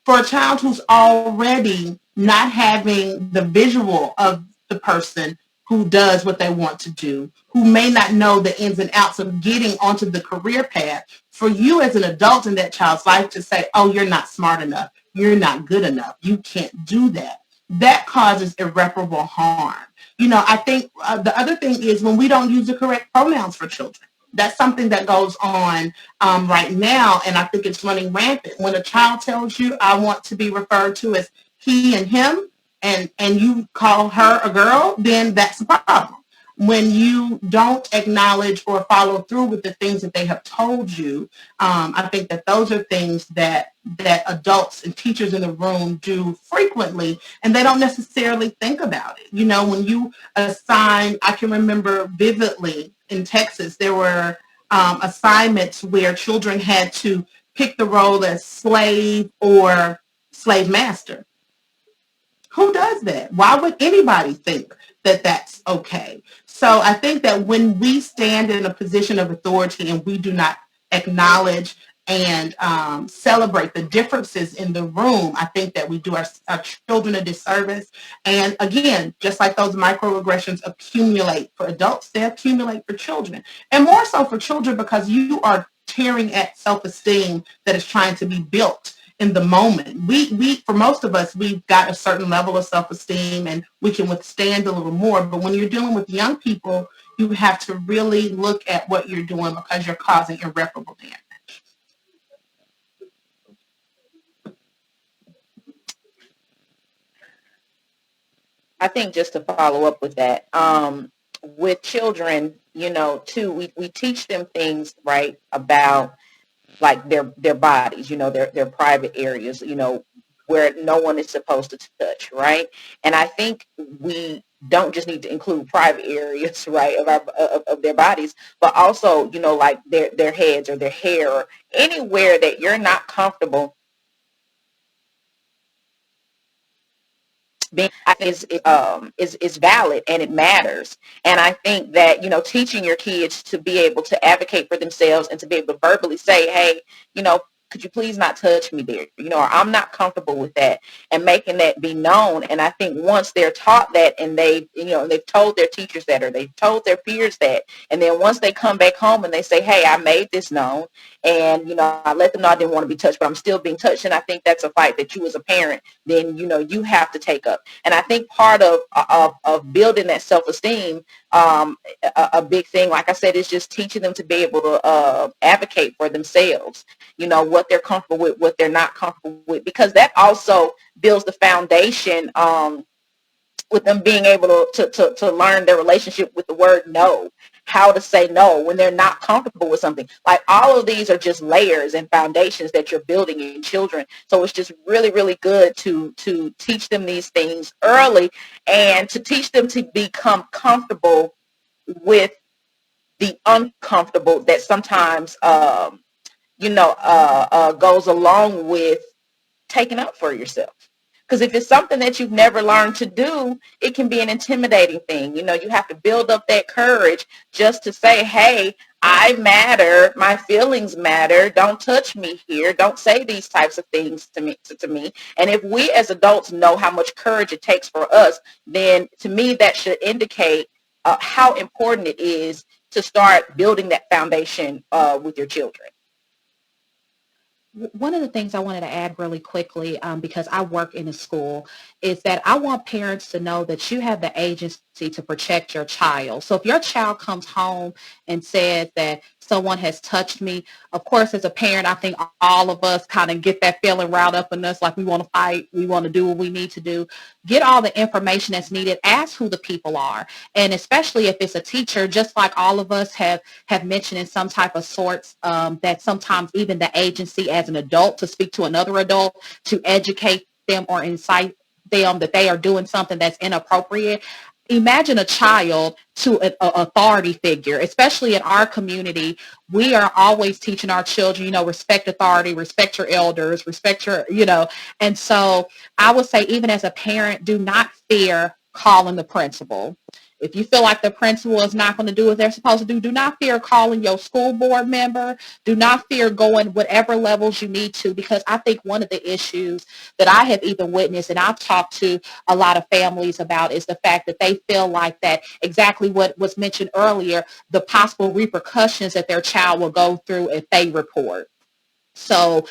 For a child who's already not having the visual of the person who does what they want to do, who may not know the ins and outs of getting onto the career path, for you as an adult in that child's life to say, oh, you're not smart enough, you're not good enough, you can't do that, that causes irreparable harm. I think the other thing is when we don't use the correct pronouns for children. That's something that goes on right now, and I think it's running rampant. When a child tells you, I want to be referred to as he and him, and you call her a girl, then that's a problem. When you don't acknowledge or follow through with the things that they have told you, I think that those are things that adults and teachers in the room do frequently, and they don't necessarily think about it. When you assign, I can remember vividly in Texas, there were assignments where children had to pick the role as slave or slave master. Who does that? Why would anybody think that that's okay? So I think that when we stand in a position of authority and we do not acknowledge and celebrate the differences in the room, I think that we do our children a disservice. And again, just like those microaggressions accumulate for adults, they accumulate for children. And more so for children because you are tearing at self-esteem that is trying to be built in the moment. We for most of us, we've got a certain level of self-esteem and we can withstand a little more. But when you're dealing with young people, you have to really look at what you're doing because you're causing irreparable damage. I think just to follow up with that, with children, too, we teach them things, right, about like their bodies, their private areas, where no one is supposed to touch, right? And I think we don't just need to include private areas, right, of their bodies, but also, like their heads or their hair or anywhere that you're not comfortable being is valid and it matters. And I think that teaching your kids to be able to advocate for themselves and to be able to verbally say, hey, could you please not touch me there, or I'm not comfortable with that, and making that be known. And I think once they're taught that, and they've told their teachers that, or they've told their peers that, and then once they come back home and they say, hey, I made this known, and I let them know I didn't want to be touched, but I'm still being touched. And I think that's a fight that you as a parent, then you have to take up. And I think part of building that self-esteem, a big thing, like I said, is just teaching them to be able to advocate for themselves, what they're comfortable with, what they're not comfortable with, because that also builds the foundation with them being able to learn their relationship with the word no, how to say no when they're not comfortable with something. Like, all of these are just layers and foundations that you're building in children. So it's just really, really good to teach them these things early, and to teach them to become comfortable with the uncomfortable that sometimes goes along with taking up for yourself. Because if it's something that you've never learned to do, it can be an intimidating thing. You have to build up that courage just to say, hey, I matter. My feelings matter. Don't touch me here. Don't say these types of things to me. And if we as adults know how much courage it takes for us, then to me that should indicate how important it is to start building that foundation with your children. One of the things I wanted to add really quickly, because I work in a school, is that I want parents to know that you have the agency to protect your child. So if your child comes home and says that someone has touched me, of course, as a parent, I think all of us kind of get that feeling riled up in us, like we want to fight, we want to do what we need to do. Get all the information that's needed. Ask who the people are. And especially if it's a teacher, just like all of us have mentioned in some type of sorts, that sometimes even the agency as an adult to speak to another adult to educate them or incite them that they are doing something that's inappropriate. Imagine a child to an authority figure, especially in our community. We are always teaching our children, respect authority, respect your elders, respect your, and so I would say, even as a parent, do not fear calling the principal. If you feel like the principal is not going to do what they're supposed to do, do not fear calling your school board member. Do not fear going whatever levels you need to, because I think one of the issues that I have even witnessed, and I've talked to a lot of families about, is the fact that they feel like that exactly what was mentioned earlier, the possible repercussions that their child will go through if they report. So,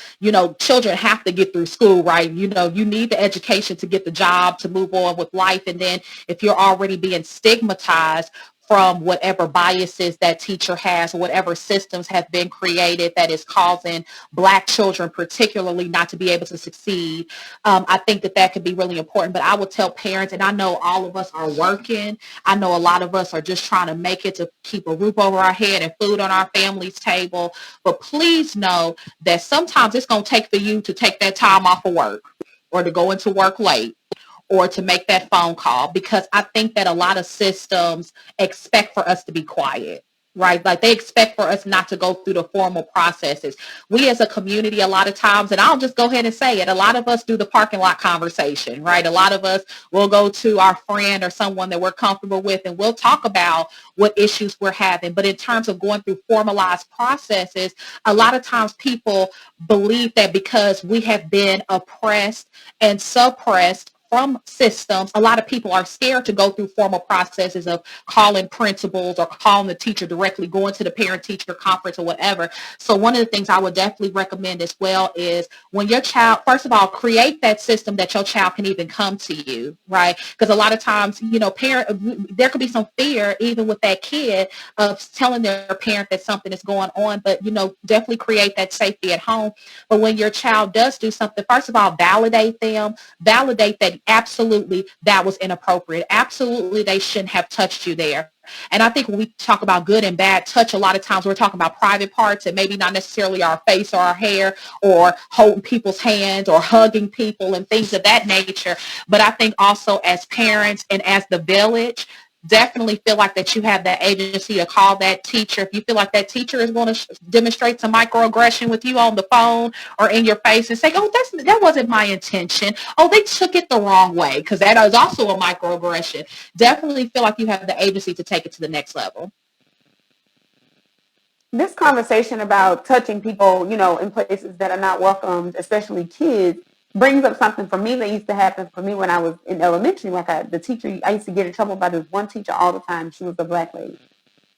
children have to get through school, right? You need the education to get the job, to move on with life. And then if you're already being stigmatized from whatever biases that teacher has, or whatever systems have been created that is causing Black children particularly not to be able to succeed, I think that could be really important. But I would tell parents, and I know all of us are working, I know a lot of us are just trying to make it to keep a roof over our head and food on our family's table, but please know that sometimes it's going to take for you to take that time off of work, or to go into work late, or to make that phone call, because I think that a lot of systems expect for us to be quiet, right? Like, they expect for us not to go through the formal processes. We as a community, a lot of times, and I'll just go ahead and say it, a lot of us do the parking lot conversation, right? A lot of us will go to our friend or someone that we're comfortable with, and we'll talk about what issues we're having. But in terms of going through formalized processes, a lot of times people believe that because we have been oppressed and suppressed from systems, a lot of people are scared to go through formal processes of calling principals or calling the teacher directly, going to the parent-teacher conference or whatever. So one of the things I would definitely recommend as well is, when your child, first of all, create that system that your child can even come to you, right? Because a lot of times, there could be some fear even with that kid of telling their parent that something is going on, but, definitely create that safety at home. But when your child does do something, first of all, validate them, validate that absolutely that was inappropriate. Absolutely they shouldn't have touched you there. And I think when we talk about good and bad touch, a lot of times we're talking about private parts and maybe not necessarily our face or our hair or holding people's hands or hugging people and things of that nature. But I think also as parents and as the village, definitely feel like that you have that agency to call that teacher. If you feel like that teacher is going to demonstrate some microaggression with you on the phone or in your face and say, oh, that wasn't my intention. Oh, they took it the wrong way, because that is also a microaggression. Definitely feel like you have the agency to take it to the next level. This conversation about touching people, in places that are not welcomed, especially kids, brings up something for me that used to happen for me when I was in elementary. Like the teacher, I used to get in trouble by this one teacher all the time. She was a black lady.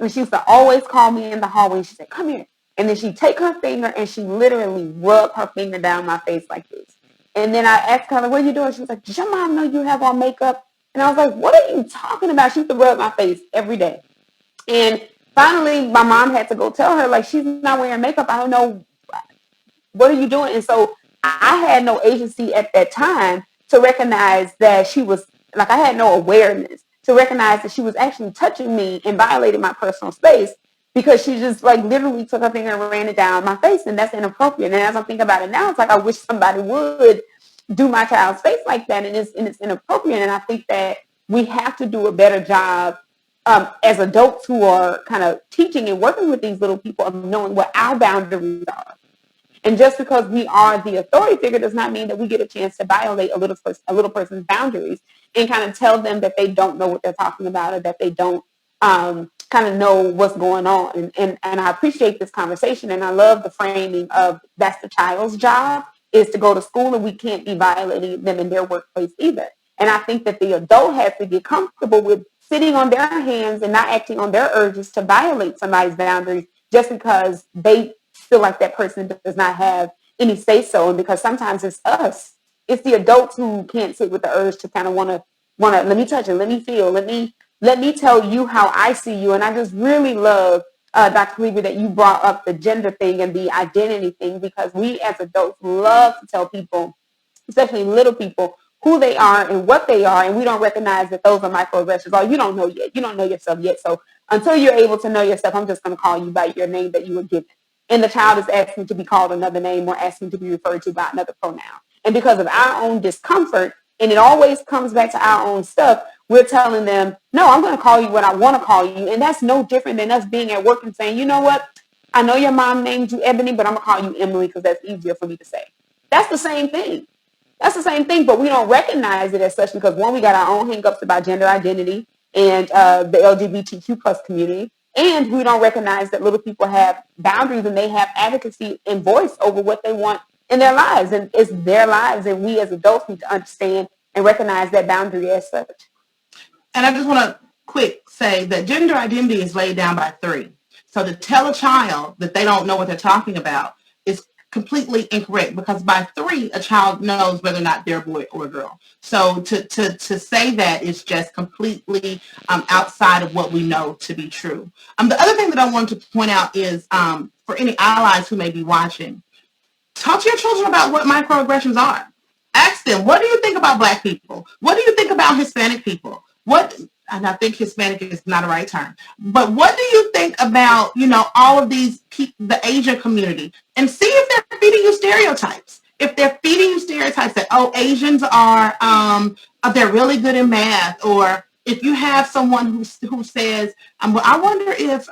And she used to always call me in the hallway. She said, come here. And then she'd take her finger and she literally rubbed her finger down my face like this. And then I asked her, what are you doing? She was like, does your mom know you have on makeup? And I was like, what are you talking about? She used to rub my face every day. And finally, my mom had to go tell her, like, she's not wearing makeup. I don't know. What are you doing? And so I had no agency at that time to recognize that she was, like, I had no awareness to recognize that she was actually touching me and violating my personal space, because she just, like, literally took her finger and ran it down my face, and that's inappropriate. And as I think about it now, it's like, I wish somebody would do my child's face like that, and it's inappropriate. And I think that we have to do a better job as adults who are kind of teaching and working with these little people of knowing what our boundaries are. And just because we are the authority figure does not mean that we get a chance to violate a little person's boundaries and kind of tell them that they don't know what they're talking about, or that they don't kind of know what's going on. And I appreciate this conversation, and I love the framing of that's the child's job, is to go to school, and we can't be violating them in their workplace either. And I think that the adult has to get comfortable with sitting on their hands and not acting on their urges to violate somebody's boundaries just because they feel like that person does not have any say-so. And because sometimes it's us, it's the adults who can't sit with the urge to kind of want to let me touch it, let me feel, let me tell you how I see you. And I just really love, Dr. Cleaver, that you brought up the gender thing and the identity thing, because we as adults love to tell people, especially little people, who they are and what they are, and we don't recognize that those are microaggressions. Oh, you don't know yet. You don't know yourself yet. So until you're able to know yourself, I'm just going to call you by your name that you were given. And the child is asking to be called another name or asking to be referred to by another pronoun. And because of our own discomfort, and it always comes back to our own stuff, we're telling them, no, I'm going to call you what I want to call you. And that's no different than us being at work and saying, you know what? I know your mom named you Ebony, but I'm going to call you Emily because that's easier for me to say. That's the same thing. That's the same thing, but we don't recognize it as such because, one, we got our own hang-ups about gender identity and the LGBTQ plus community, and we don't recognize that little people have boundaries and they have advocacy and voice over what they want in their lives, and it's their lives, and we as adults need to understand and recognize that boundary as such. And I just want to quick say that gender identity is laid down by 3. So to tell a child that they don't know what they're talking about is completely incorrect, because by 3, a child knows whether or not they're a boy or a girl. So to say that is just completely outside of what we know to be true. The other thing that I wanted to point out is for any allies who may be watching, talk to your children about what microaggressions are. Ask them, what do you think about Black people? What do you think about Hispanic people? And I think Hispanic is not a right term, but what do you think about, all of these people, the Asian community, and see if they're feeding you stereotypes. If they're feeding you stereotypes that, Asians are, they're really good in math, or if you have someone who says, well, I wonder if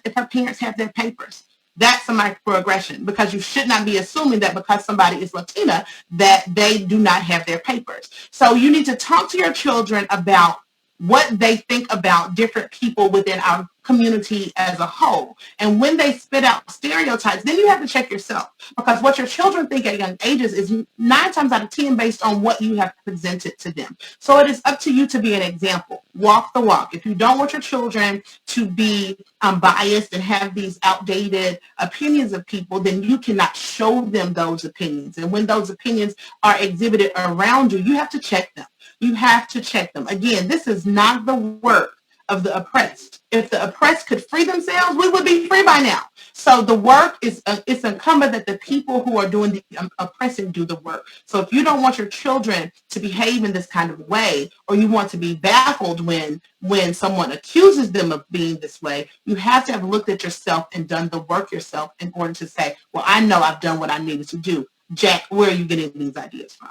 if her parents have their papers. That's a microaggression, because you should not be assuming that because somebody is Latina that they do not have their papers. So you need to talk to your children about what they think about different people within our community as a whole. And when they spit out stereotypes, then you have to check yourself, because what your children think at young ages is 9 times out of 10 based on what you have presented to them. So it is up to you to be an example. Walk the walk. If you don't want your children to be biased and have these outdated opinions of people, then you cannot show them those opinions. And when those opinions are exhibited around you, you have to check them. You have to check them. Again, this is not the work of the oppressed. If the oppressed could free themselves, we would be free by now. So the work is, it's incumbent that the people who are doing the oppressing do the work. So if you don't want your children to behave in this kind of way, or you want to be baffled when someone accuses them of being this way, you have to have looked at yourself and done the work yourself in order to say, well, I know I've done what I needed to do. Jack, where are you getting these ideas from?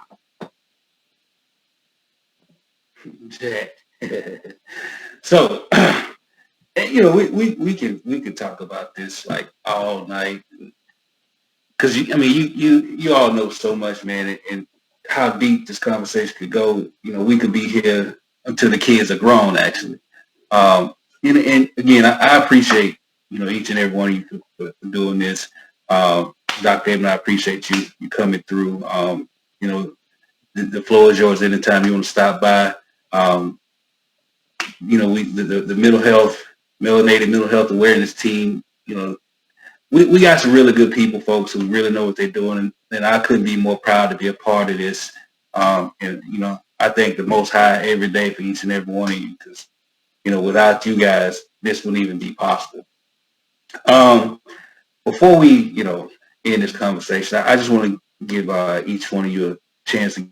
Jack. So, you know, we can talk about this like all night, because you all know so much, man, and how deep this conversation could go. You know, we could be here until the kids are grown, actually. And again, I appreciate, you know, each and every one of you for doing this. Dr. Eben, I appreciate you coming through. You know, the floor is yours anytime you want to stop by. You know, the mental health, Melanated mental health awareness team, you know, we got some really good people, folks, who really know what they're doing, and I couldn't be more proud to be a part of this. And, you know, I thank the Most High every day for each and every one of you, because, you know, without you guys, this wouldn't even be possible. Before we, you know, end this conversation, I just want to give each one of you a chance to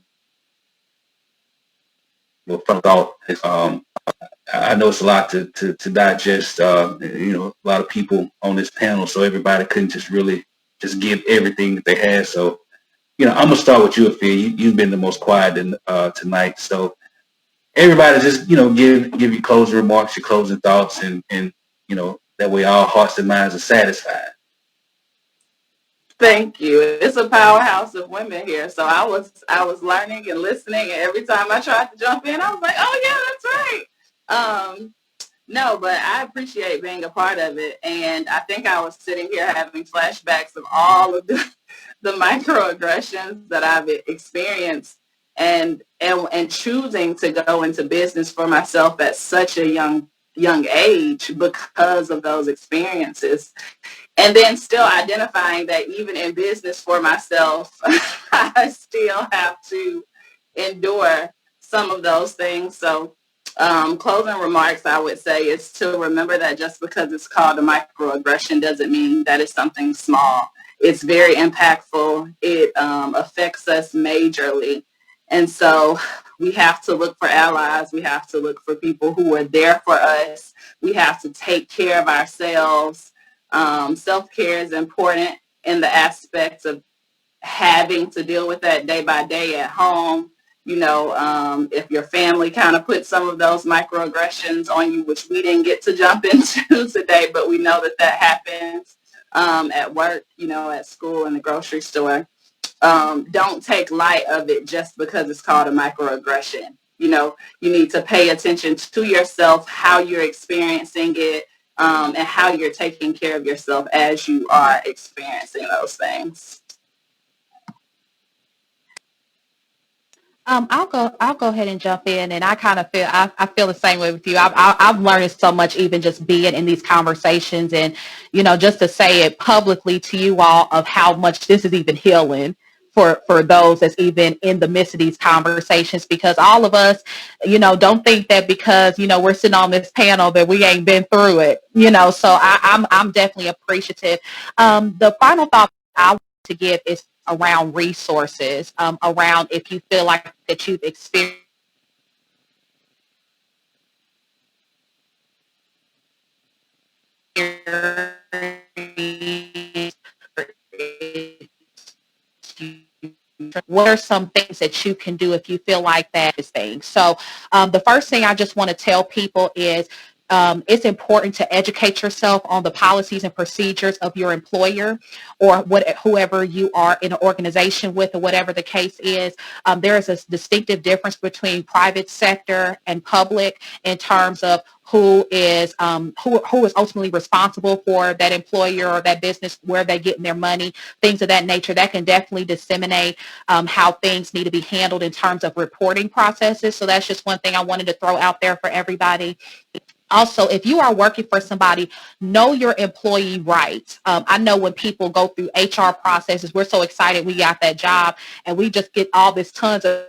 give a thought. I know it's a lot to digest. You know, a lot of people on this panel, so everybody couldn't just really just give everything that they had. So, you know, I'm gonna start with you, Afia. You've been the most quiet tonight. So, everybody, just, you know, give your closing remarks, your closing thoughts, and you know, that way all hearts and minds are satisfied. Thank you. It's a powerhouse of women here. So I was learning and listening, and every time I tried to jump in, I was like, oh yeah, that's right. No, but I appreciate being a part of it. And I think I was sitting here having flashbacks of all of the microaggressions that I've experienced, and choosing to go into business for myself at such a young age because of those experiences. And then still identifying that even in business for myself, I still have to endure some of those things. So closing remarks, I would say, is to remember that just because it's called a microaggression doesn't mean that it's something small. It's very impactful. It affects us majorly. And so we have to look for allies. We have to look for people who are there for us. We have to take care of ourselves. Self-care is important in the aspects of having to deal with that day by day at home. You know, if your family kind of put some of those microaggressions on you, which we didn't get to jump into today, but we know that happens at work, you know, at school, in the grocery store. Don't take light of it just because it's called a microaggression. You know, you need to pay attention to yourself, how you're experiencing it, and how you're taking care of yourself as you are experiencing those things. I'll go ahead and jump in, and I kind of feel I feel the same way with you. I've learned so much even just being in these conversations, and you know, just to say it publicly to you all of how much this is even healing for those that's even in the midst of these conversations, because all of us, you know, don't think that because, you know, we're sitting on this panel that we ain't been through it, you know. So I'm definitely appreciative. The final thought I want to give is around resources, around if you feel like that you've experienced what are some things that you can do if you feel like that is thing. So the first thing I just want to tell people is it's important to educate yourself on the policies and procedures of your employer or whoever you are in an organization with, or whatever the case is. There is a distinctive difference between private sector and public in terms of who is ultimately responsible for that employer or that business, where they're getting their money, things of that nature. That can definitely disseminate how things need to be handled in terms of reporting processes. So that's just one thing I wanted to throw out there for everybody. Also, if you are working for somebody, know your employee rights. I know when people go through HR processes, we're so excited we got that job, and we just get all this tons of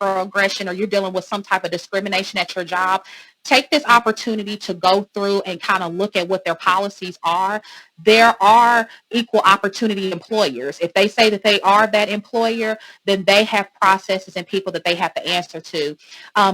microaggression or you're dealing with some type of discrimination at your job, take this opportunity to go through and kind of look at what their policies are. There are equal opportunity employers. If they say that they are that employer, then they have processes and people that they have to answer to.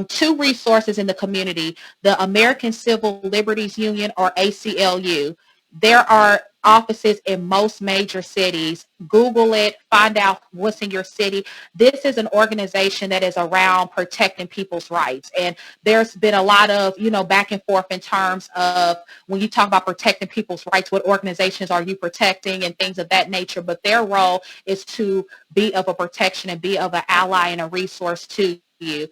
Two resources in the community, the American Civil Liberties Union, or ACLU. There are offices in most major cities. Google it, find out what's in your city. This is an organization that is around protecting people's rights. And there's been a lot of, back and forth in terms of when you talk about protecting people's rights, what organizations are you protecting and things of that nature. But their role is to be of a protection and be of an ally and a resource to you.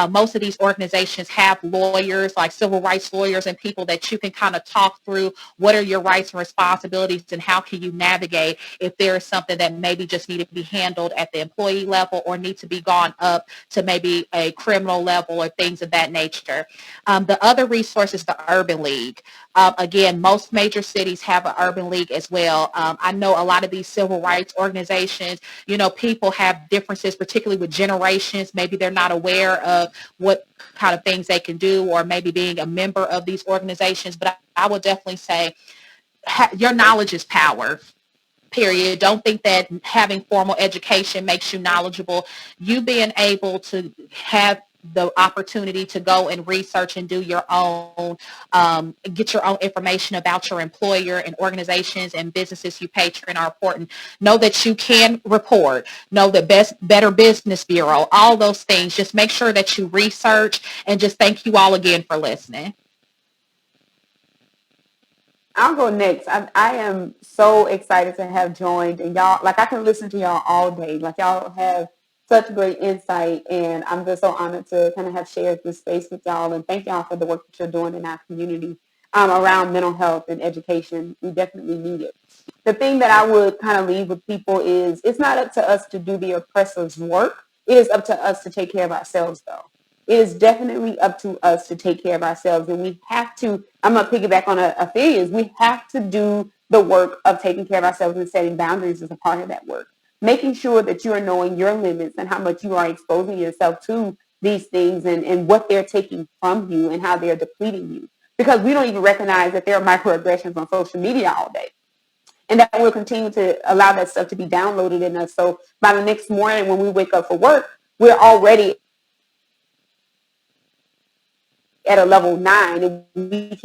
Most of these organizations have lawyers, like civil rights lawyers, and people that you can kind of talk through what are your rights and responsibilities and how can you navigate if there is something that maybe just need to be handled at the employee level or need to be gone up to maybe a criminal level or things of that nature. The other resource is the Urban League. Again, most major cities have an urban league as well. I know a lot of these civil rights organizations, people have differences, particularly with generations. Maybe they're not aware of what kind of things they can do or maybe being a member of these organizations. But I would definitely say your knowledge is power. Period. Don't think that having formal education makes you knowledgeable. You being able to have the opportunity to go and research and do your own, get your own information about your employer and organizations and businesses you patron are important. Know that you can report. Know that Better Business Bureau, all those things. Just make sure that you research, and just thank you all again for listening. I'll go next. I am so excited to have joined, and y'all, like, I can listen to y'all all day. Like, y'all have such great insight, and I'm just so honored to kind of have shared this space with y'all, and thank y'all for the work that you're doing in our community around mental health and education. We definitely need it. The thing that I would kind of leave with people is it's not up to us to do the oppressor's work. It is up to us to take care of ourselves, though. It is definitely up to us to take care of ourselves. And we have to, I'm going to piggyback on a theory, is we have to do the work of taking care of ourselves and setting boundaries as a part of that work. Making sure that you are knowing your limits and how much you are exposing yourself to these things and what they're taking from you and how they're depleting you. Because we don't even recognize that there are microaggressions on social media all day. And that will continue to allow that stuff to be downloaded in us. So by the next morning when we wake up for work, we're already at a level 9, and we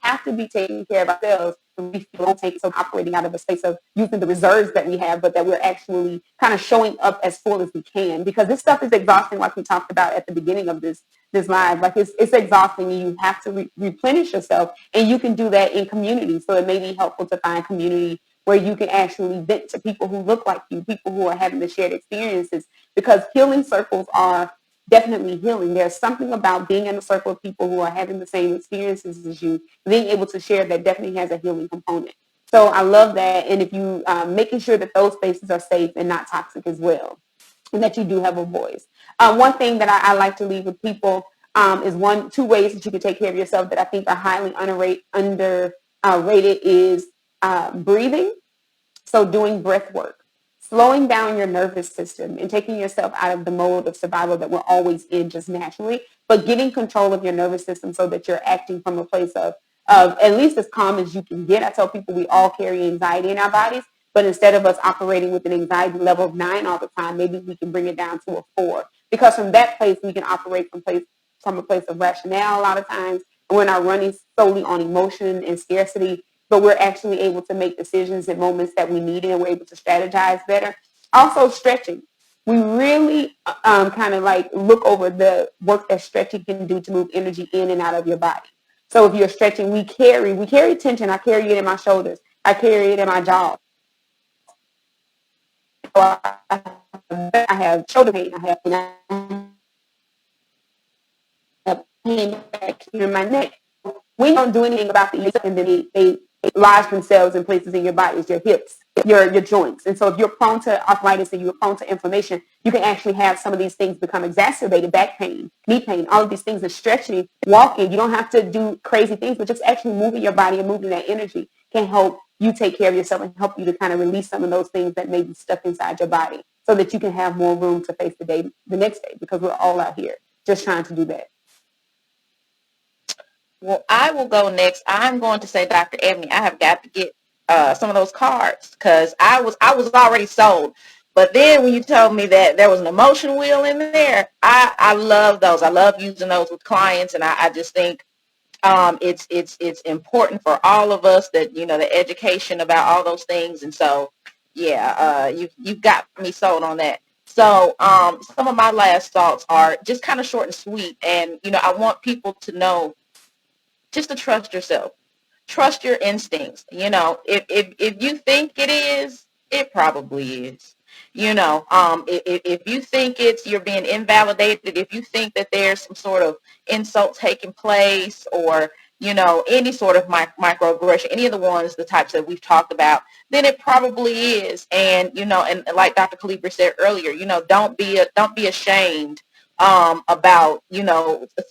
have to be taking care of ourselves. And we don't take so operating out of a space of using the reserves that we have, but that we're actually kind of showing up as full as we can, because this stuff is exhausting, like we talked about at the beginning of this live. Like, it's exhausting, and you have to replenish yourself, and you can do that in community. So it may be helpful to find community where you can actually vent to people who look like you, people who are having the shared experiences, because healing circles are definitely healing. There's something about being in a circle of people who are having the same experiences as you, being able to share, that definitely has a healing component. So I love that. And if you making sure that those spaces are safe and not toxic as well, and that you do have a voice. One thing that I like to leave with people is two ways that you can take care of yourself that I think are highly underrated is breathing. So doing breath work. Slowing down your nervous system and taking yourself out of the mode of survival that we're always in just naturally, but getting control of your nervous system so that you're acting from a place of at least as calm as you can get. I tell people we all carry anxiety in our bodies, but instead of us operating with an anxiety level of 9 all the time, maybe we can bring it down to a 4. Because from that place, we can operate from a place of rationale a lot of times, and we're not running solely on emotion and scarcity, but we're actually able to make decisions in moments that we need it, and we're able to strategize better. Also, stretching. We really kind of like look over the work that stretching can do to move energy in and out of your body. So if you're stretching, we carry tension. I carry it in my shoulders. I carry it in my jaw. I have shoulder pain. I have pain back here in my neck. We don't do anything about the and then they lodge themselves in places in your bodies, your hips, your joints. And so if you're prone to arthritis and you're prone to inflammation, you can actually have some of these things become exacerbated: back pain, knee pain, all of these things. Are stretching, walking. You don't have to do crazy things, but just actually moving your body and moving that energy can help you take care of yourself and help you to kind of release some of those things that may be stuck inside your body so that you can have more room to face the next day, because we're all out here just trying to do that. Well, I will go next. I'm going to say, Dr. Ebony, I have got to get some of those cards, because I was already sold. But then when you told me that there was an emotion wheel in there, I love those. I love using those with clients, and I just think it's important for all of us that, the education about all those things. And so, yeah, you've got me sold on that. So some of my last thoughts are just kind of short and sweet. And, I want people to know just to trust yourself. Trust your instincts. If you think it is, it probably is. If you think you're being invalidated, if you think that there's some sort of insult taking place, or, any sort of microaggression, any of the types that we've talked about, then it probably is. And, and like Dr. Calibri said earlier, don't be ashamed about,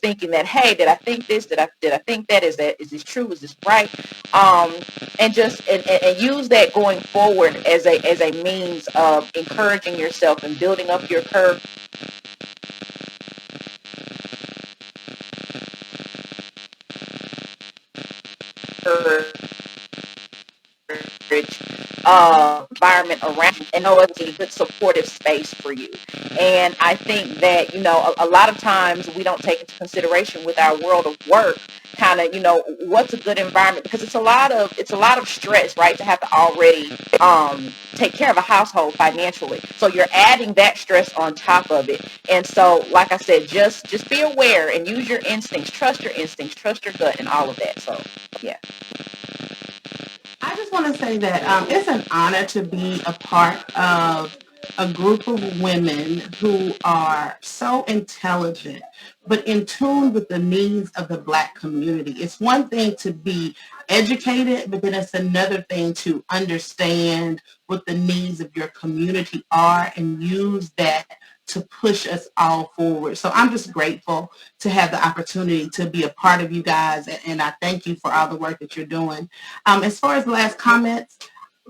thinking that, hey, did I think this? Did I think that? Is this true? Is this right? And just and use that going forward as a means of encouraging yourself and building up your courage. Environment around you, and know it's a good supportive space for you. And I think that, a lot of times we don't take into consideration with our world of work kind of, what's a good environment, because it's a lot of stress, right, to have to already take care of a household financially. So you're adding that stress on top of it. And so, like I said, just be aware and use your instincts, trust your gut, and all of that. So, yeah. I just want to say that it's an honor to be a part of a group of women who are so intelligent, but in tune with the needs of the Black community. It's one thing to be educated, but then it's another thing to understand what the needs of your community are and use that to push us all forward. So I'm just grateful to have the opportunity to be a part of you guys, and I thank you for all the work that you're doing. As far as the last comments,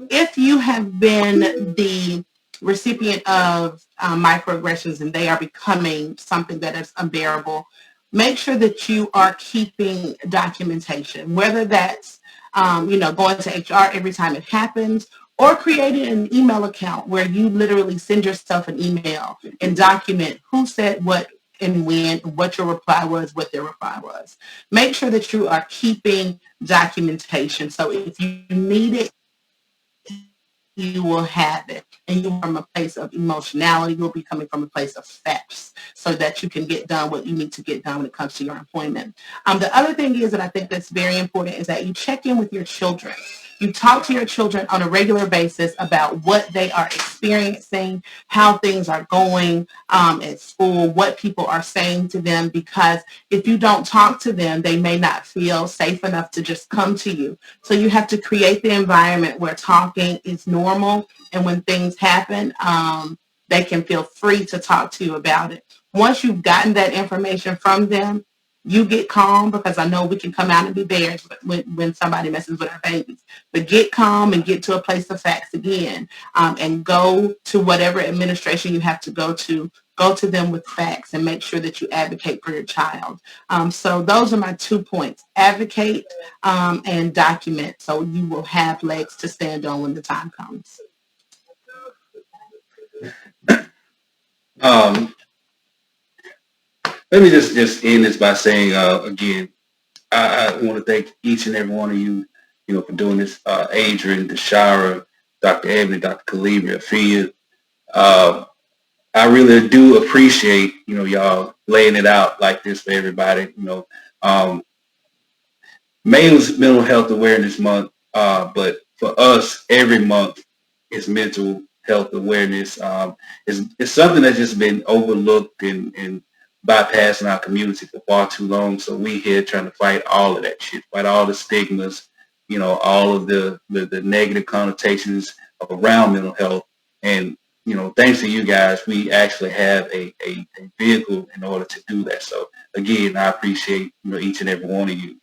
if you have been the recipient of microaggressions and they are becoming something that is unbearable, make sure that you are keeping documentation, whether that's going to HR every time it happens, or creating an email account where you literally send yourself an email and document who said what and when, what your reply was, what their reply was. Make sure that you are keeping documentation. So if you need it, you will have it. And you from a place of emotionality, you'll be coming from a place of facts so that you can get done what you need to get done when it comes to your employment. The other thing is that I think that's very important is that you check in with your children. You talk to your children on a regular basis about what they are experiencing, how things are going at school, what people are saying to them, because if you don't talk to them, they may not feel safe enough to just come to you. So you have to create the environment where talking is normal, and when things happen, they can feel free to talk to you about it. Once you've gotten that information from them, you get calm, because I know we can come out and be bears when somebody messes with our babies. But get calm and get to a place of facts again, and go to whatever administration you have to go to them with facts and make sure that you advocate for your child. So those are my 2 points: advocate and document, so you will have legs to stand on when the time comes. Let me just end this by saying, again, I want to thank each and every one of you, for doing this. Adrian, DeShara, Dr. Ebony, Dr. Calibri, Afia. I really do appreciate, y'all laying it out like this for everybody. May was Mental Health Awareness Month, but for us, every month is mental health awareness. It's something that's just been overlooked and bypassing our community for far too long. So we here trying to fight all of that shit, fight all the stigmas, all of the negative connotations around mental health. And, thanks to you guys, we actually have a vehicle in order to do that. So again, I appreciate, each and every one of you.